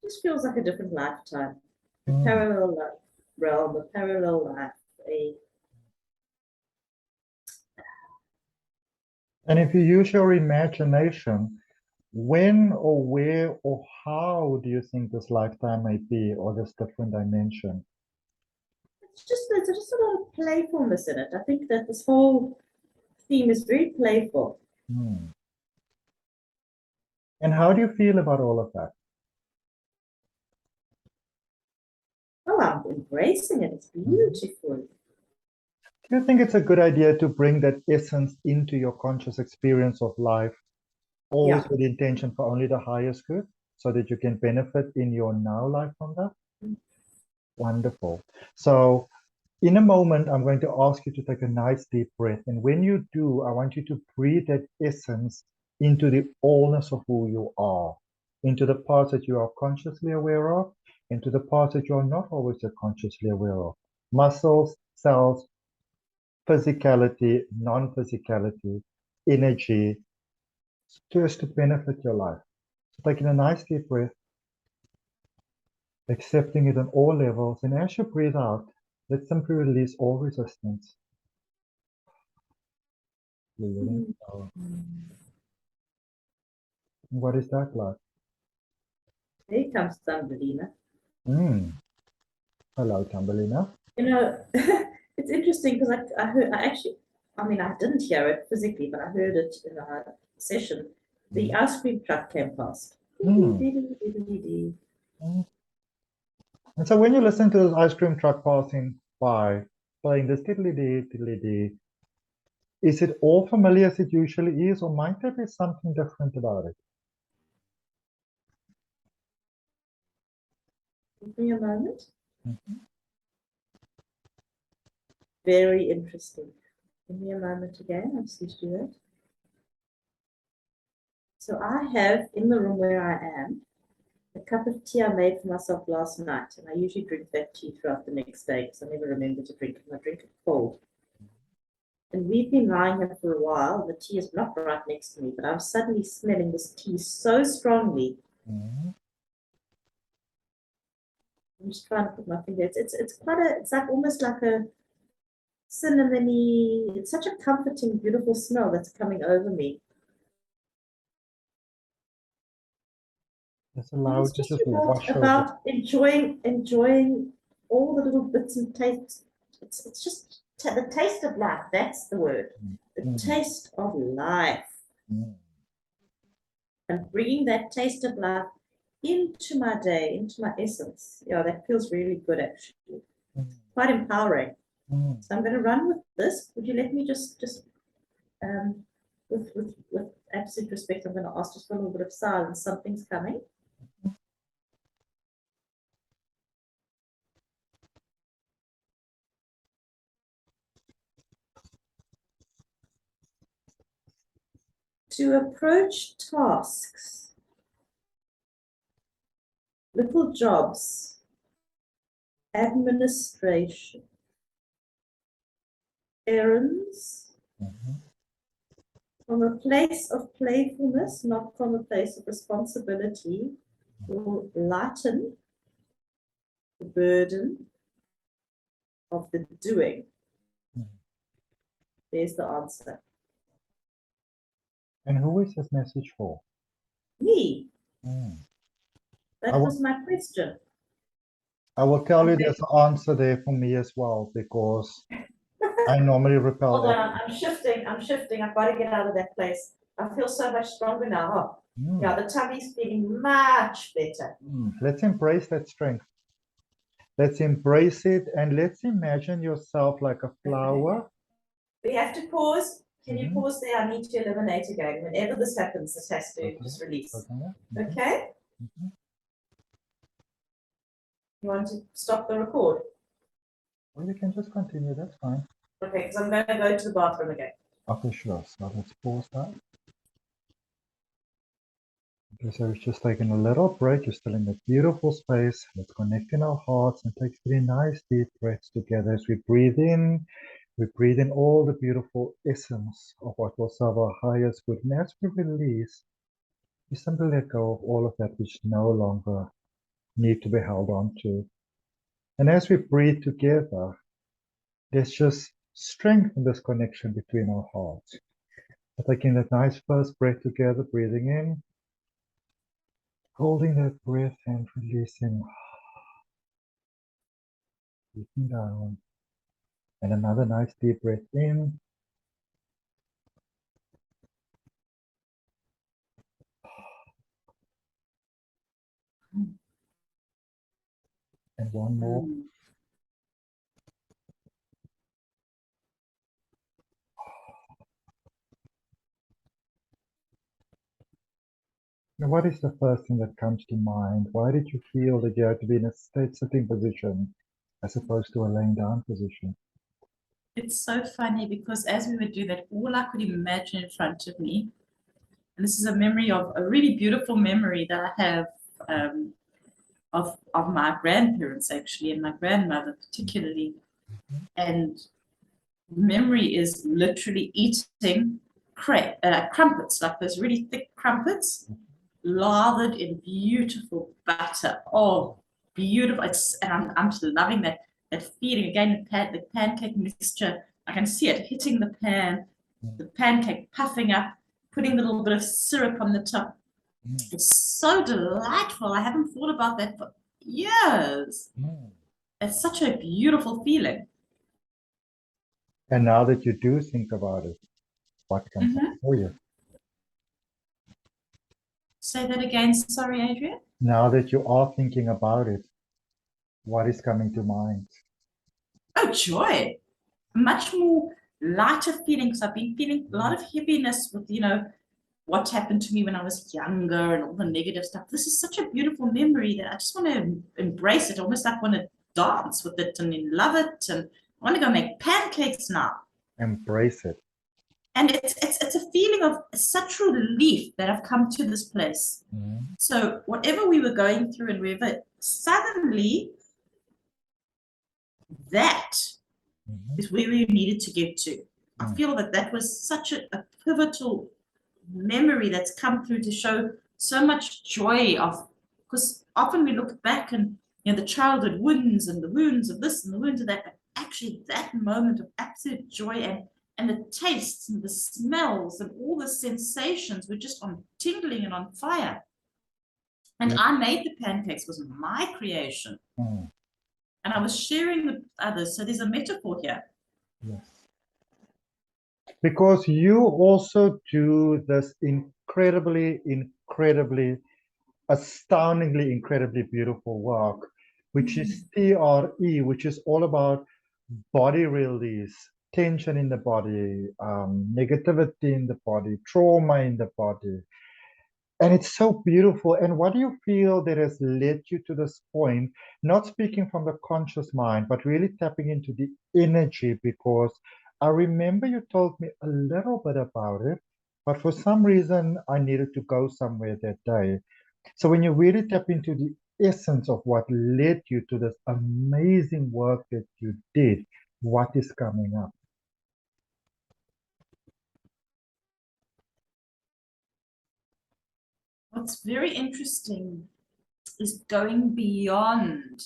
Just feels like a different lifetime, a Mm. parallel life, realm, a parallel life. A And if you use your imagination, when or where or how do you think this lifetime may be or this different dimension? there's just a lot of playfulness in it. I think that this whole theme is very playful. Hmm. And how do you feel about all of that? Oh, I'm embracing it. It's Mhm. beautiful. Do you think it's a good idea to bring that essence into your conscious experience of life, always Yeah. with the intention for only the highest good, so that you can benefit in your now life from that? Wonderful. So In a moment, I'm going to ask you to take a nice deep breath. And when you do, I want you to breathe that essence into the allness of who you are, into the parts that you are consciously aware of, into the parts that you are not always so consciously aware of. Muscles, cells, physicality, non-physicality, energy, just to benefit your life. So taking a nice deep breath, accepting it on all levels. And as you breathe out, let's simply release all resistance. You're letting go. What is that like? Here comes Thumbelina. Hello, Thumbelina. You know, it's interesting because I heard, I mean, I didn't hear it physically, but I heard it in a session. The ice cream truck came past. Mm. And so when you listen to this ice cream truck passing by, playing this tiddly-dee, is it all familiar as it usually is, or might there be something different about it? Give me a moment. Mhm. Very interesting. Give me a moment again. I'm just used to it. So I have in the room where I am a cup of tea I made for myself last night, and I usually drink that tea throughout the next day because I never remember to drink it. I drink it cold. And we've been lying here for a while, and the tea is not right next to me, but I'm suddenly smelling this tea so strongly. Mhm. I'm just trying to put my finger. It's quite a. It's like almost like a cinnamony. It's such a comforting, beautiful smell that's coming over me. Just And allow it's it to just just wash over. about enjoying all the little bits and tastes. It's just the taste of life. That's the word. The Mm. taste of life, Mm. and bringing that taste of life into my day, into my essence. Yeah, that feels really good actually. Mm. Quite empowering. Mm. So I'm going to run with this. Would you let me just with absolute respect, I'm going to ask just for a little bit of silence. Something's coming. To approach tasks, little jobs, administration, errands, Mhm. from a place of playfulness, not from a place of responsibility, will lighten the burden of the doing. Mm. There's the answer. And who is this message for? Me. Mm. I That will, was my question. I will tell you Okay. there's an answer there for me as well, because I normally repel Hold that. on, I'm shifting. I'm shifting. I've got to get out of that place. I feel so much stronger now. Oh, yeah, Mm. the tummy's feeling much better. Let's embrace that strength. Let's embrace it, and let's imagine yourself like a flower. We have to pause. Can you Mhm. pause there? I need to eliminate again. Whenever this happens, this has to Okay. just release. Okay. Mhm. Okay? Mhm. You want to stop the record? Or you can just continue, that's fine. Okay, because I'm going to go to the bathroom again. Okay, sure. So let's pause that. Okay, so we're just taking a little break. You're still in that beautiful space. Let's connect in our hearts and take 3 nice deep breaths together. As we breathe in all the beautiful essence of what will serve our highest good. And as we release, we simply let go of all of that which no longer need to be held on to. And as we breathe together, there's just strength in this connection between our hearts. So taking that nice first breath together, breathing in, holding that breath and releasing, breathing down. And another nice deep breath in. And one more. Now, what is the first thing that comes to mind? Why did you feel that you had to be in a state sitting position as opposed to a laying down position. It's so funny because as we would do that, all I could imagine in front of me, and this is a memory of a really beautiful memory that I have of my grandparents actually, and my grandmother particularly. And memory is literally eating crumpets, like those really thick crumpets, lathered in beautiful butter. Oh, beautiful! And I'm just loving that feeling again. The pancake mixture. I can see it hitting the pan, the pancake puffing up, putting a little bit of syrup on the top. It's so delightful. I haven't thought about that for years. It's such a beautiful feeling. And now that you do think about it, what comes up for you? Say that again. Sorry, Adrian. Now that you are thinking about it, what is coming to mind? Oh, joy. Much more lighter feeling because I've been feeling a lot of heaviness with, what happened to me when I was younger and all the negative stuff. This is such a beautiful memory that I just want to embrace it, almost like want to dance with it and love it. And I want to go make pancakes now. Embrace it. And it's a feeling of such relief that I've come to this place. So whatever we were going through and wherever, suddenly that is where we needed to get to. I feel that was such a pivotal memory that's come through to show so much joy of, because often we look back and the childhood wounds and the wounds of this and the wounds of that, but actually that moment of absolute joy and the tastes and the smells and all the sensations were just on tingling and on fire. And I made the pancakes, was my creation. And I was sharing with others. So there's a metaphor here. Yes. Because you also do this incredibly, astoundingly, incredibly beautiful work, which is TRE, which is all about body release, tension in the body, negativity in the body, trauma in the body. And it's so beautiful. And what do you feel that has led you to this point? Not speaking from the conscious mind, but really tapping into the energy, because I remember you told me a little bit about it, but for some reason I needed to go somewhere that day. So when you really tap into the essence of what led you to this amazing work that you did, what is coming up? What's very interesting is going beyond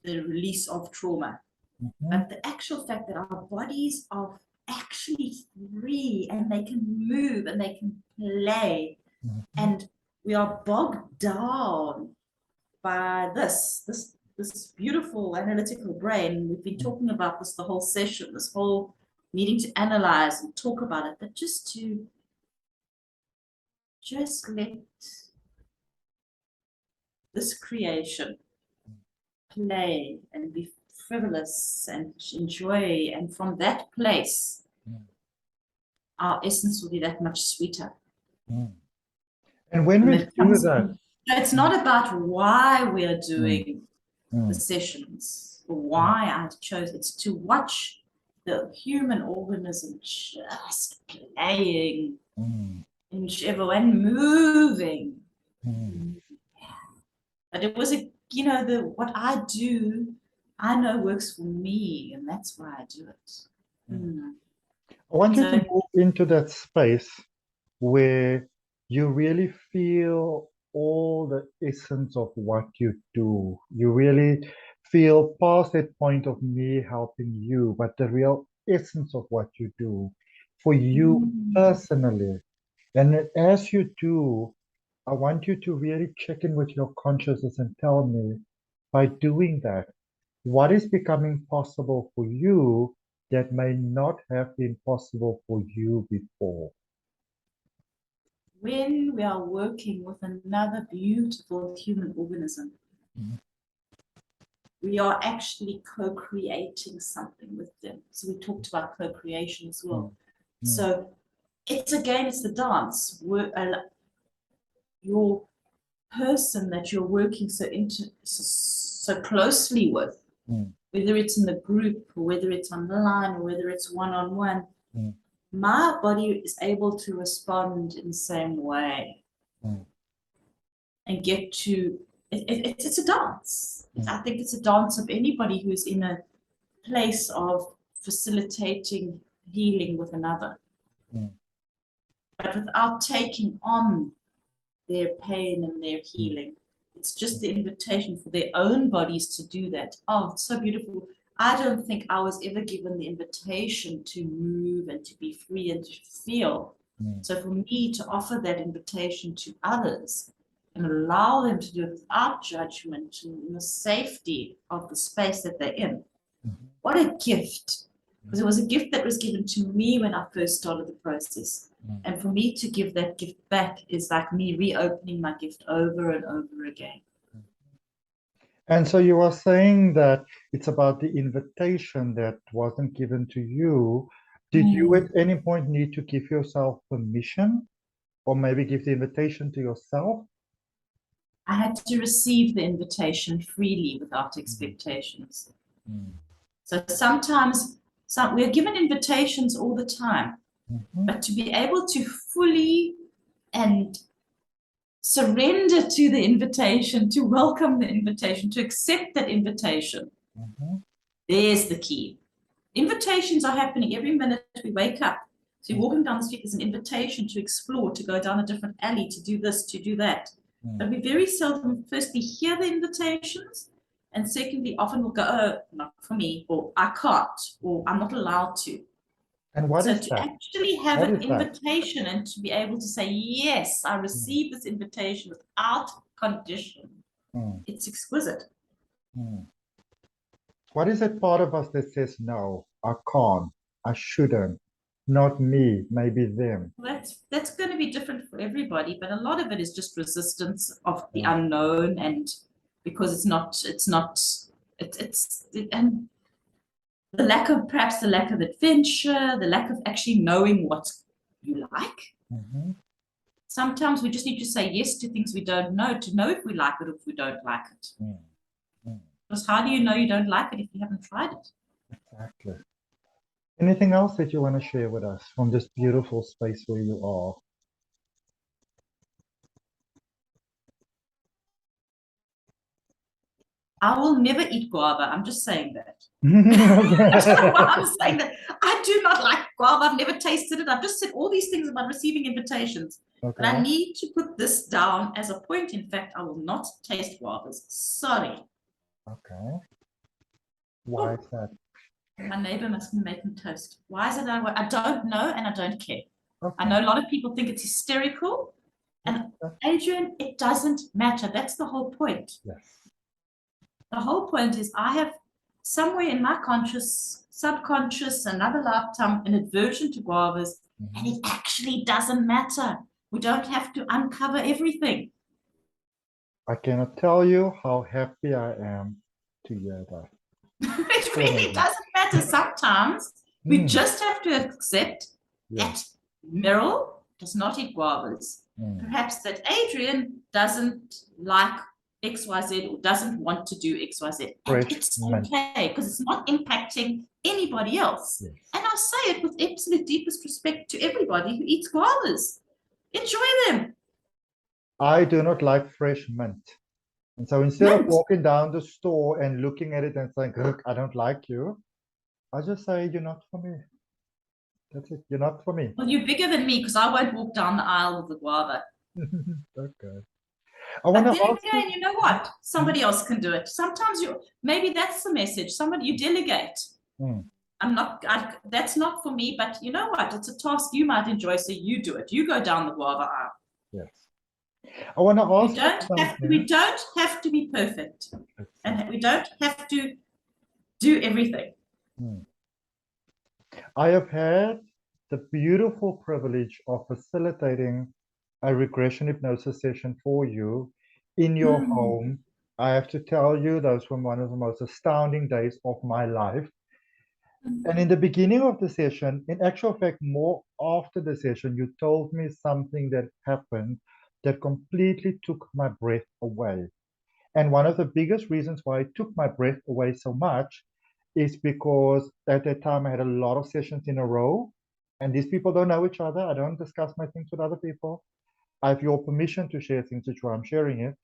the release of trauma, but the actual fact that our bodies are actually free and they can move and they can play, and we are bogged down by this beautiful analytical brain. We've been talking about this the whole session, this whole needing to analyze and talk about it, but just let this creation play and be frivolous and enjoy, and from that place our essence will be that much sweeter. And when we do that, it's not about why we are doing the sessions or why I chose. It's to watch the human organism just playing in whichever way and moving. But it was what I do, I know works for me, and that's why I do it. I want you to move into that space where you really feel all the essence of what you do. You really feel past that point of me helping you, but the real essence of what you do for you personally. And as you do, I want you to really check in with your consciousness and tell me, by doing that, what is becoming possible for you that may not have been possible for you before? When we are working with another beautiful human organism, we are actually co-creating something with them. So we talked about co-creation as well. So it's the dance. Your person that you're working so closely with, whether it's in the group or whether it's online or whether it's one-on-one, my body is able to respond in the same way and get to it's a dance. I think it's a dance of anybody who's in a place of facilitating healing with another, but without taking on their pain and their healing. It's just the invitation for their own bodies to do that. Oh, it's so beautiful. I don't think I was ever given the invitation to move and to be free and to feel. So for me to offer that invitation to others and allow them to do it without judgment and in the safety of the space that they're in, what a gift. Because it was a gift that was given to me when I first started the process. And for me to give that gift back is like me reopening my gift over and over again. And so you are saying that it's about the invitation that wasn't given to you. Did you at any point need to give yourself permission, or maybe give the invitation to yourself? I had to receive the invitation freely without expectations. So sometimes we're given invitations all the time, but to be able to fully and surrender to the invitation, to welcome the invitation, to accept that invitation, there's the key. Invitations are happening every minute we wake up. So you're walking down the street, there's an invitation to explore, to go down a different alley, to do this, to do that. But we very seldom, firstly, hear the invitations, and secondly, often we'll go, oh, not for me, or I can't, or I'm not allowed to. And what is to that? actually have What an is that? invitation and to be able to say, yes, I received this invitation without condition. It's exquisite. What is that part of us that says, no, I can't, I shouldn't, not me, maybe them? That's going to be different for everybody, but a lot of it is just resistance of the unknown, and because and perhaps the lack of adventure, the lack of actually knowing what you like. Sometimes we just need to say yes to things we don't know, to know if we like it or if we don't like it. Because how do you know you don't like it if you haven't tried it? Exactly. Anything else that you want to share with us from this beautiful space where you are? I will never eat guava. I'm just saying that. I'm saying that. I do not like guava. I've never tasted it. I've just said all these things about receiving invitations. But I need to put this down as a point. In fact, I will not taste guavas. Sorry. Okay. Why is that? My neighbor must be making toast. Why is it that way? I don't know, and I don't care. I know a lot of people think it's hysterical. And Adrian, it doesn't matter. That's the whole point. Yes. The whole point is I have somewhere in my subconscious, another lifetime, an aversion to guavas, and it actually doesn't matter. We don't have to uncover everything. I cannot tell you how happy I am to hear that. It really doesn't matter. Sometimes we just have to accept that Meryl does not eat guavas. Perhaps that Adrian doesn't like XYZ or doesn't want to do XYZ. And it's okay because it's not impacting anybody else. And I'll say it with absolute deepest respect to everybody who eats guavas. Enjoy them. I do not like fresh mint. And so instead of walking down the store and looking at it and saying, look, I don't like you, I just say, you're not for me. That's it. You're not for me. Well, you're bigger than me because I won't walk down the aisle with the guava. Okay. But then again, you know what? Somebody else can do it. Sometimes maybe that's the message. You delegate. That's not for me, but you know what? It's a task you might enjoy, so you do it. You go down the guava aisle. Yes. I want to ask we don't have to be perfect. And we don't have to do everything. I have had the beautiful privilege of facilitating a regression hypnosis session for you in your home. I have to tell you, those were one of the most astounding days of my life. And in the beginning of the session, in actual fact, more after the session, you told me something that happened that completely took my breath away. And one of the biggest reasons why it took my breath away so much is because at that time I had a lot of sessions in a row, and these people don't know each other. I don't discuss my things with other people. I have your permission to share things, which is why I'm sharing it.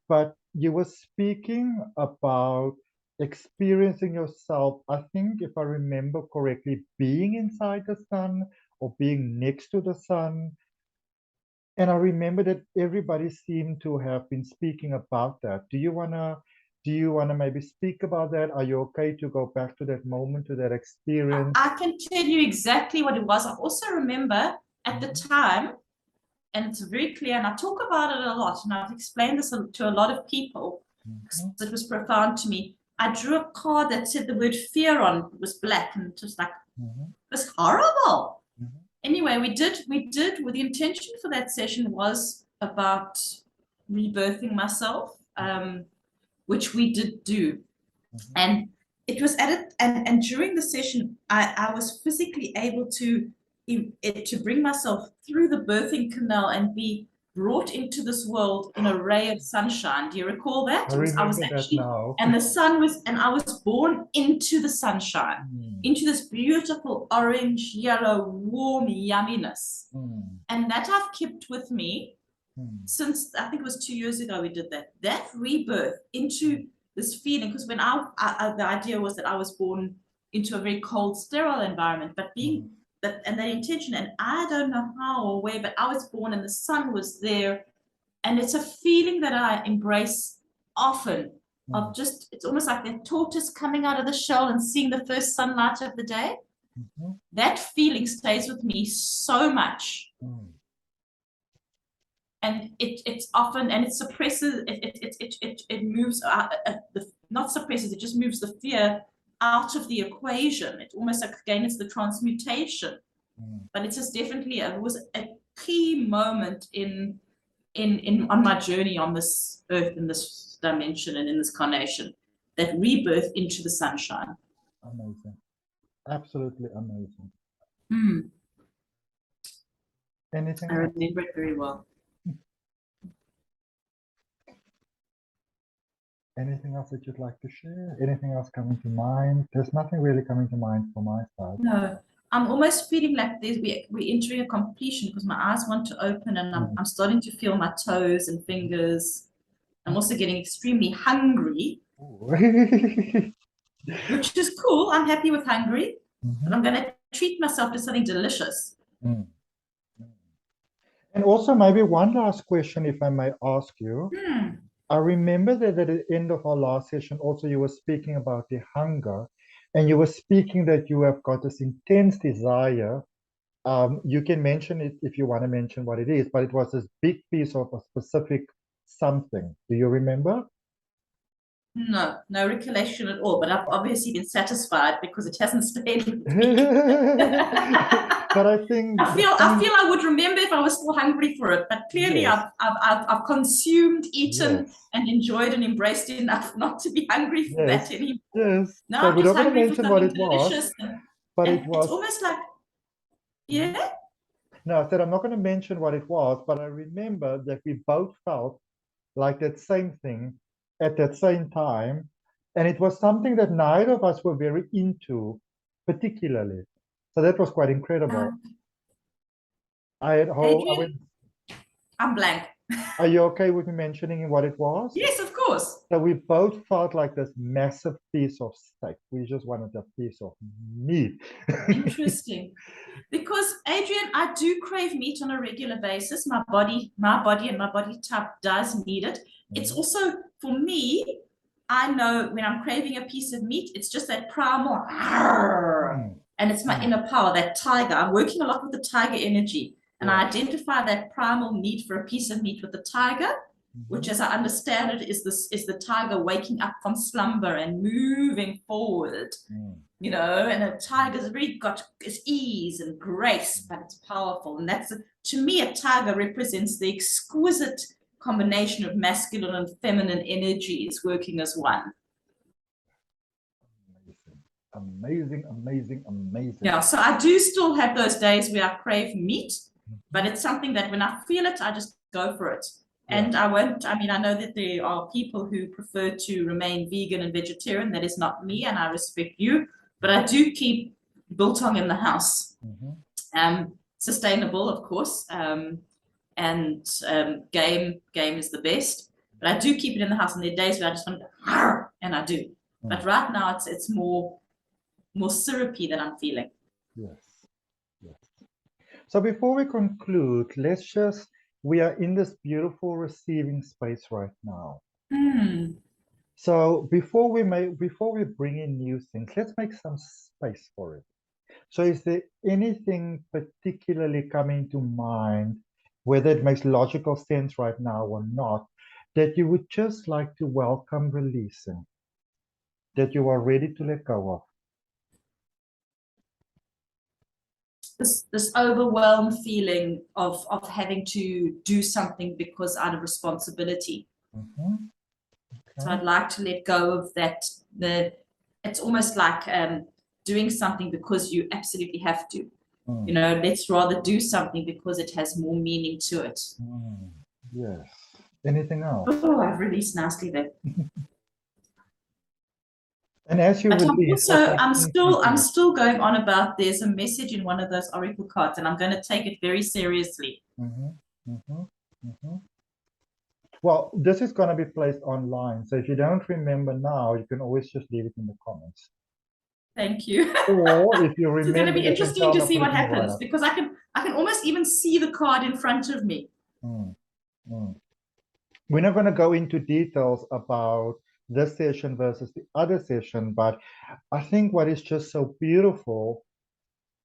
But you were speaking about experiencing yourself, I think, if I remember correctly, being inside the sun or being next to the sun. And I remember that everybody seemed to have been speaking about that. Do you wanna maybe speak about that? Are you okay to go back to that moment, to that experience? I can tell you exactly what it was. I also remember at the time, and it's very clear, and I talk about it a lot, and I've explained this to a lot of people because it was profound to me. I drew a card that said the word fear on it, was black, and it was like, it was horrible. Anyway, we did with the intention for that session was about rebirthing myself, which we did do. And it was at it, and during the session, I was physically able to bring myself through the birthing canal and be brought into this world in a ray of sunshine. Do you recall that? I I was remember that actually, now. and the sun was, and I was born into the sunshine, into this beautiful orange, yellow, warm yumminess. And that I've kept with me since, I think it was 2 years ago we did that. That rebirth into this feeling, because when the idea was that I was born into a very cold, sterile environment, but being that, and the intention, and I don't know how or where, but I was born and the sun was there, and it's a feeling that I embrace often of just, it's almost like that tortoise coming out of the shell and seeing the first sunlight of the day. That feeling stays with me so much. And it's often, and it suppresses, it moves, not suppresses, it just moves the fear out of the equation. It almost like, again, it's the transmutation. But it's just definitely, it was a key moment in on my journey on this earth, in this dimension and in this carnation, that rebirth into the sunshine. Amazing. Absolutely amazing. Anything I else? remember it very well. Anything else that you'd like to share? Anything else coming to mind? There's nothing really coming to mind from my side. No, I'm almost feeling like we're entering a completion because my eyes want to open, and I'm starting to feel my toes and fingers. I'm also getting extremely hungry, which is cool. I'm happy with hungry, but I'm going to treat myself to something delicious. And also maybe one last question, if I may ask you. I remember that at the end of our last session, also you were speaking about the hunger, and you were speaking that you have got this intense desire. You can mention it if you want to mention what it is, but it was this big piece of a specific something. Do you remember? No recollection at all, but I've obviously been satisfied because it hasn't stayed with me. But I think I feel I would remember if I was still hungry for it, but clearly yes. I've consumed, eaten, Yes. and enjoyed and embraced enough not to be hungry for that anymore. Yes. Now So I'm we're just not going to hungry for mention what something it was, delicious, but and it was. it's almost like, yeah. No, I said I'm not going to mention what it was, but I remember that we both felt like that same thing at that same time, and it was something that neither of us were very into, particularly. So that was quite incredible. Adrian, I'm blank. Are you okay with me mentioning what it was? Yes, of course. So we both felt like this massive piece of steak. We just wanted a piece of meat. Interesting. Because Adrian, I do crave meat on a regular basis. My body and my body type does need it. It's also, for me, I know when I'm craving a piece of meat, it's just that primal, and it's my inner power, that tiger. I'm working a lot with the tiger energy, and I identify that primal need for a piece of meat with the tiger, which, as I understand it, is the tiger waking up from slumber and moving forward. You know, and a tiger's really got its ease and grace, but it's powerful. And that's, to me, a tiger represents the exquisite combination of masculine and feminine energies working as one. Amazing, amazing, amazing. Yeah, so I do still have those days where I crave meat, but it's something that when I feel it, I just go for it. Yeah. And I won't, I mean, I know that there are people who prefer to remain vegan and vegetarian. That is not me, and I respect you. But I do keep biltong in the house. Sustainable, of course. Game is the best. But I do keep it in the house, and there are days where I just want to, and I do. But right now it's more syrupy that I'm feeling. Yes. Yes. So before we conclude, we are in this beautiful receiving space right now. So before we bring in new things, let's make some space for it. So is there anything particularly coming to mind, whether it makes logical sense right now or not, that you would just like to welcome releasing, that you are ready to let go of? This overwhelmed feeling of having to do something because out of responsibility. Okay. So I'd like to let go of that. It's almost like doing something because you absolutely have to. You know, let's rather do something because it has more meaning to it. Yes. Anything else? Oh, I've released nicely there. And as you release, I'm still going on about, there's a message in one of those oracle cards, and I'm going to take it very seriously. Well, this is going to be placed online, so if you don't remember now, you can always just leave it in the comments. Thank you. Or if you remember, it's going to be interesting to see what happens, because I can almost even see the card in front of me. We're not going to go into details about this session versus the other session, but I think what is just so beautiful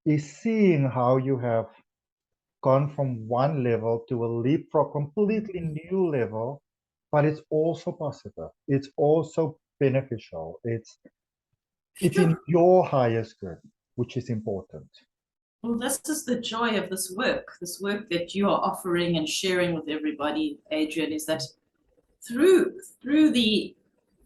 is seeing how you have gone from one level to a leap for a completely new level, but it's also positive. It's also beneficial. It's in your highest good, which is important. Well, this is the joy of this work that you are offering and sharing with everybody, Adrian, is that through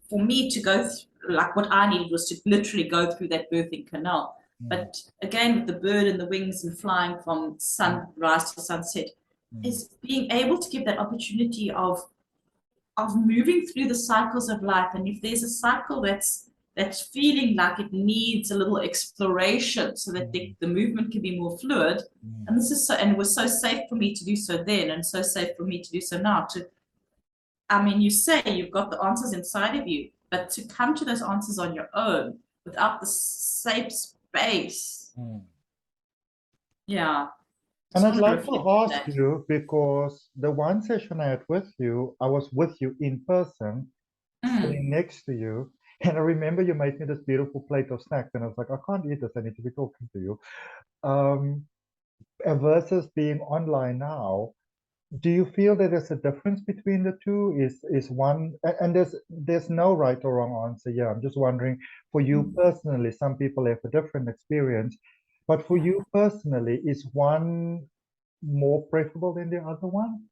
for me to go through, like what I needed was to literally go through that birthing canal. But again, with the bird and the wings and flying from sunrise to sunset, is being able to give that opportunity of moving through the cycles of life. And if there's a cycle that's feeling like it needs a little exploration so that the movement can be more fluid, and this is and it was so safe for me to do so then, and so safe for me to do so now. I mean, you say you've got the answers inside of you, but to come to those answers on your own without the safe space. Yeah. And I'd like to ask you, because the one session I had with you, I was with you in person, sitting next to you. And I remember you made me this beautiful plate of snacks. And I was like, I can't eat this. I need to be talking to you. Versus being online now, do you feel that there's a difference between the two? Is one, and there's no right or wrong answer. Yeah, I'm just wondering, for you personally, some people have a different experience, but for you personally, is one more preferable than the other one?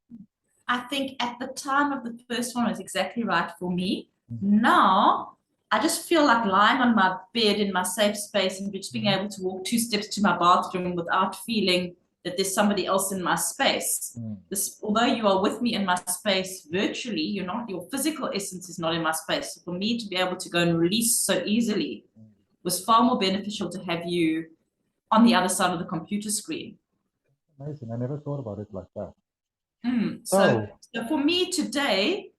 I think at the time of the first one was exactly right for me. Now I just feel like lying on my bed in my safe space and just being able to walk 2 steps to my bathroom without feeling that there's somebody else in my space. Although you are with me in my space virtually, you're not, your physical essence is not in my space. So for me to be able to go and release so easily was far more beneficial to have you on the other side of the computer screen. Amazing. I never thought about it like that. So for me today,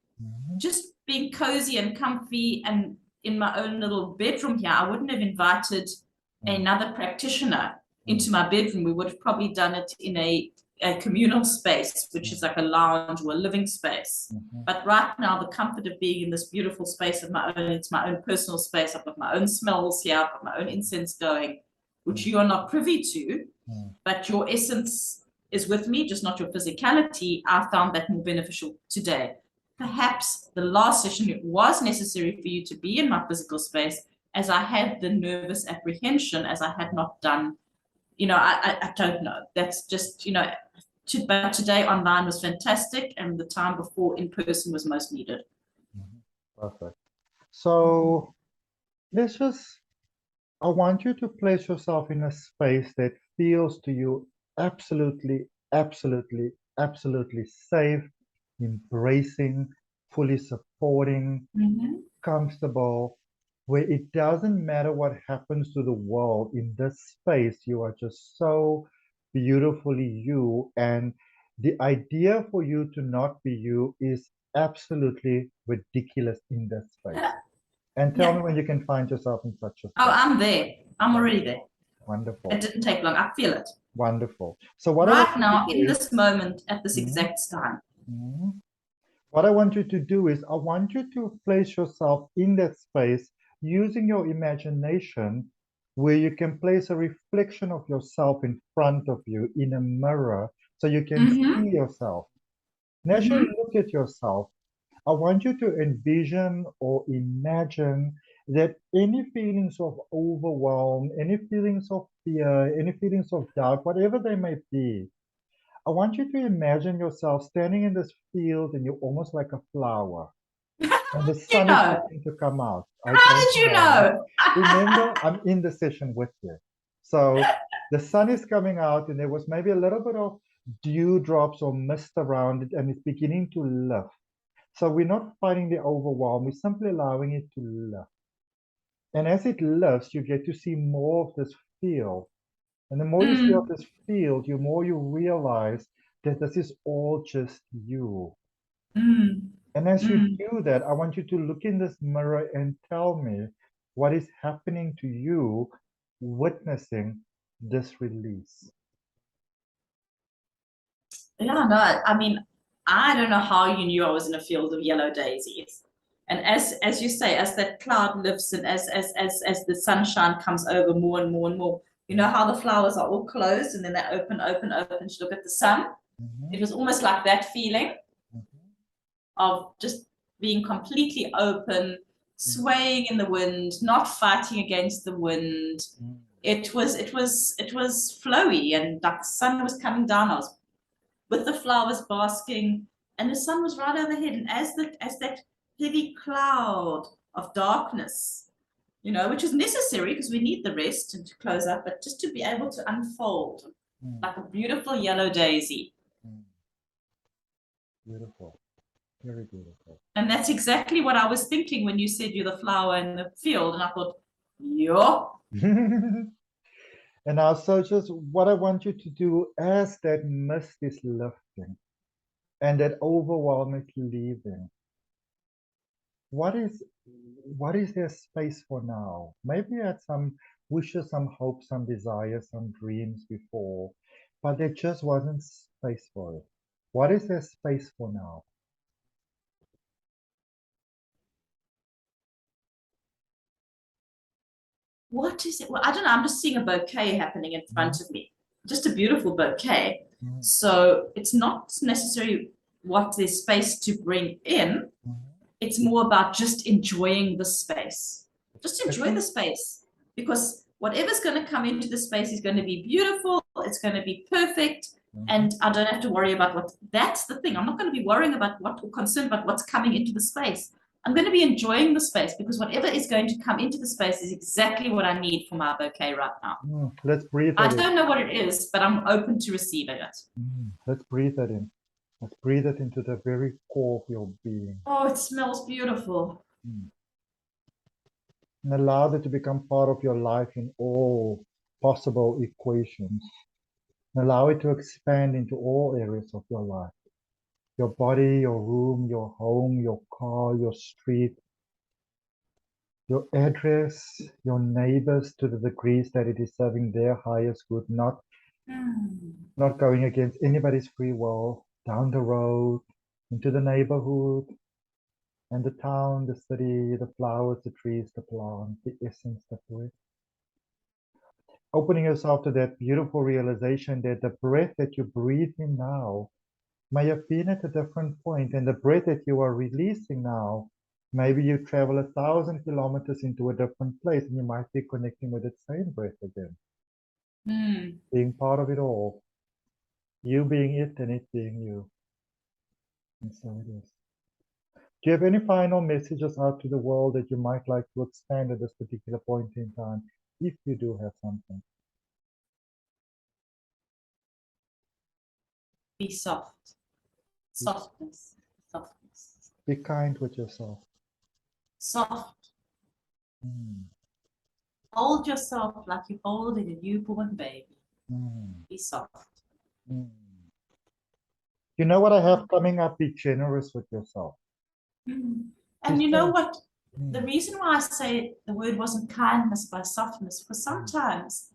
just being cozy and comfy and in my own little bedroom here, I wouldn't have invited another practitioner into my bedroom. We would have probably done it in a communal space, which is like a lounge or a living space. But right now, the comfort of being in this beautiful space of my own, it's my own personal space. I've got my own smells here, I've got my own incense going, which you are not privy to, but your essence is with me, just not your physicality. I found that more beneficial today. Perhaps the last session, it was necessary for you to be in my physical space, as I had the nervous apprehension, as I had not done, you know, I don't know. That's just, you know, but today online was fantastic, and the time before in person was most needed. Perfect. So I want you to place yourself in a space that feels to you absolutely, absolutely absolutely safe, embracing, fully supporting, comfortable, where it doesn't matter what happens to the world. In this space, you are just so beautifully you. And the idea for you to not be you is absolutely ridiculous in this space. And tell me Yeah. when you can find yourself in such a Oh, space. I'm there. I'm already there. Wonderful. It didn't take long. I feel it. Wonderful. So what I want Right you to now, do in is, this moment, at this Mhm, exact time. mhm. What I want you to do is I want you to place yourself in that space using your imagination, where you can place a reflection of yourself in front of you in a mirror so you can see yourself. And as you look at yourself, I want you to envision or imagine that any feelings of overwhelm, any feelings of fear, any feelings of doubt, whatever they may be, I want you to imagine yourself standing in this field and you're almost like a flower and the You sun is know. starting to come out. I How don't did you know. know? Remember, I'm in the session with you. So the sun is coming out and there was maybe a little bit of dewdrops or mist around it and it's beginning to lift. So we're not fighting the overwhelm, we're simply allowing it to lift. And as it lifts, you get to see more of this field. And the more you see of Mm, this field, the more you realize that this is all just you. mm, And as you mm. do that, I want you to look in this mirror and tell me what is happening to you witnessing this release. Yeah, no, I mean, I don't know how you knew I was in a field of yellow daisies. And as you say, as that cloud lifts and as the sunshine comes over more and more and more, you know how the flowers are all closed and then they open, open, open to look at the sun. It Mhm, was almost like that feeling mhm, of just being completely open, swaying in the wind, not fighting against the wind. mhm, It was flowy and like the sun was coming down. I was with the flowers basking, and the sun was right overhead. And as that heavy cloud of darkness, which is necessary because we need the rest and to close up, but just to be able to unfold mhm, like a beautiful yellow daisy. mhm. Beautiful, very beautiful. And that's exactly what I was thinking when you said you're the flower in the field. And I thought, yeah. And also, just what I want you to do as that mist is lifting and that overwhelm is leaving, what is what is there space for now? Maybe you had some wishes, some hopes, some desires, some dreams before, but there just wasn't space for it. What is there space for now? What is it? Well, I don't know. I'm just seeing a bouquet happening in Mhm, front of me. Just a beautiful bouquet. mhm, So it's not necessarily what there's space to bring in. mhm. It's more about just enjoying the space. Just enjoy the Second, space because whatever's going to come into the space is going to be beautiful. It's going to be perfect. mhm, And I don't have to worry about what that's the thing. I'm not going to be worrying about what or concerned about what's coming into the space. I'm going to be enjoying the space because whatever is going to come into the space is exactly what I need for my bouquet right now. let's breathe I that in. don't know what it is, but I'm open to receiving it. Let's breathe that in. Let's breathe it into the very core of your being. Oh, it smells beautiful. Mm. And allow that to become part of your life in all possible equations. And allow it to expand into all areas of your life. Your body, your room, your home, your car, your street, your address, your neighbors, to the degrees that it is serving their highest good, Mm. not going against anybody's free will, down the road, into the neighborhood, and the town, the city, the flowers, the trees, the plants, the essence, the breath. Opening yourself to that beautiful realization that the breath that you breathe in now may have been at a different point, and the breath that you are releasing now, maybe you travel 1,000 kilometers into a different place and you might be connecting with that same breath again, Mm. being part of it all, you being it and it being you. And so it is. Do you have any final messages out to the world that you might like to expand at this particular point in time, if you do have something? Be soft. Softness. Softness. Be kind with yourself. Soft. Mm, Hold yourself like you're holding a newborn baby. mm, Be soft. mm. You know what I have coming up? Be generous with yourself. And you know what? Mm, The reason why I say the word wasn't kindness but softness, because sometimes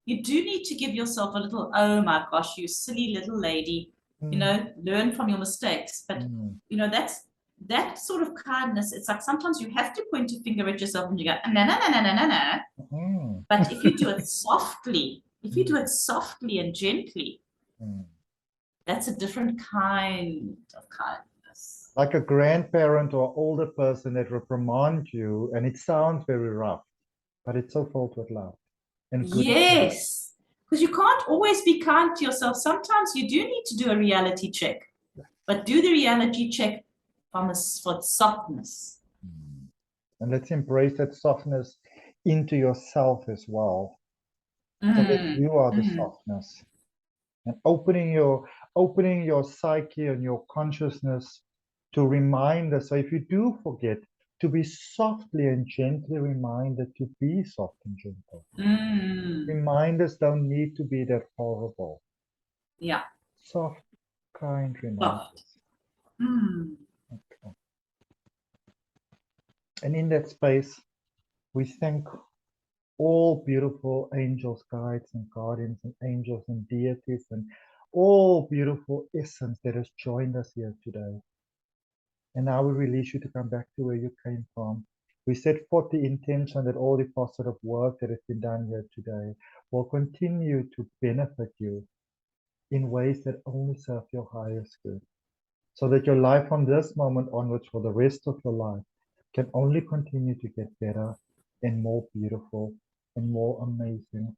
you do need to give yourself a little, oh my gosh, you silly little lady, you know, learn from your mistakes. But, you know, that sort of kindness. It's like sometimes you have to point a finger at yourself and you go, no, no, no, no, no, no, no. mm, But if you do it softly, and gently, that's a different kind of kindness. like a grandparent or older person that reprimand you, and it sounds very rough, but it's so filled with love and good. Yes, because you can't always be kind to yourself. Sometimes you do need to do a reality check, but do the reality check for softness. And let's embrace that softness into yourself as well, so that you are the softness, and opening your psyche and your consciousness to remind us. So if you do forget, to be softly and gently reminded to be soft and gentle. Reminders don't need to be that horrible. Yeah. Soft, kind reminders. Okay. And in that space, we thank all beautiful angels, guides, and guardians, and angels and deities, and all beautiful essence that has joined us here today. And now we release you to come back to where you came from. We set forth the intention that all the positive work that has been done here today will continue to benefit you in ways that only serve your highest good. So that your life from this moment onwards for the rest of your life can only continue to get better and more beautiful and more amazing.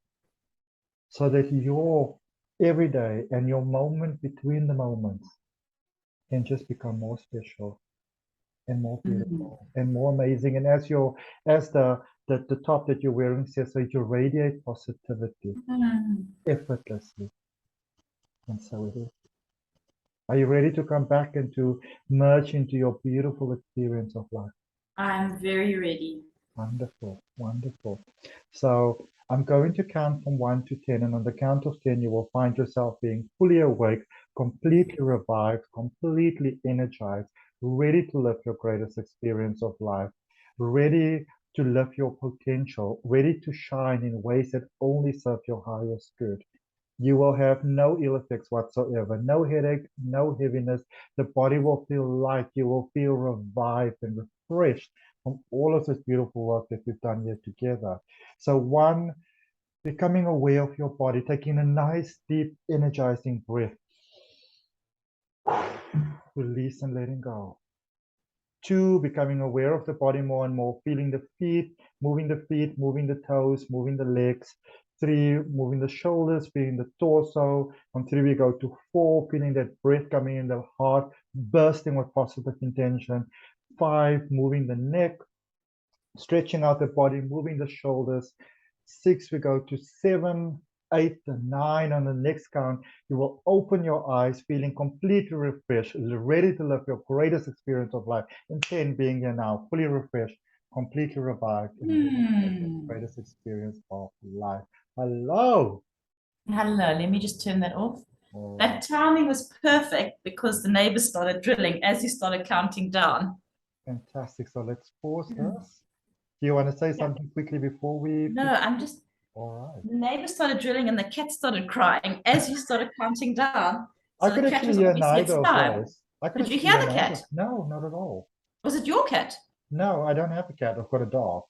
So that your everyday and your moment between the moments can just become more special and more beautiful and more amazing. And as the top that you're wearing says, so you radiate positivity effortlessly. And so it is. Are you ready to come back and to merge into your beautiful experience of life? I'm very ready. Wonderful, wonderful. So I'm going to count from 1 to 10, and on the count of 10, you will find yourself being fully awake, completely revived, completely energized, ready to live your greatest experience of life, ready to live your potential, ready to shine in ways that only serve your highest good. You will have no ill effects whatsoever, no headache, no heaviness. The body will feel light. You will feel revived and refreshed from all of this beautiful work that we've done here together. So 1, becoming aware of your body, taking a nice, deep, energizing breath. Release and letting go. 2, becoming aware of the body more and more, feeling the feet, moving the toes, moving the legs. 3, moving the shoulders, feeling the torso. On 3, we go to 4, feeling that breath coming in the heart, bursting with positive intention. 5, moving the neck, stretching out the body, moving the shoulders. 6, we go to 7, 8, and 9. On the next count, you will open your eyes, feeling completely refreshed, ready to live your greatest experience of life. And 10, being here now, fully refreshed, completely revived, and ready to live your greatest experience of life. Hello. Hello, let me just turn that off. All That right. timing was perfect because the neighbors started drilling as you started counting down. Fantastic. So let's pause this. Do you want to say something quickly before we? No, I'm just. All right. The neighbors started drilling and the cat started crying as you started counting down. I So could the cat actually was hear obviously neither it's of time. those. I could Did you actually hear hear the neither. cat? No, not at all. Was it your cat? No, I don't have a cat. I've got a dog.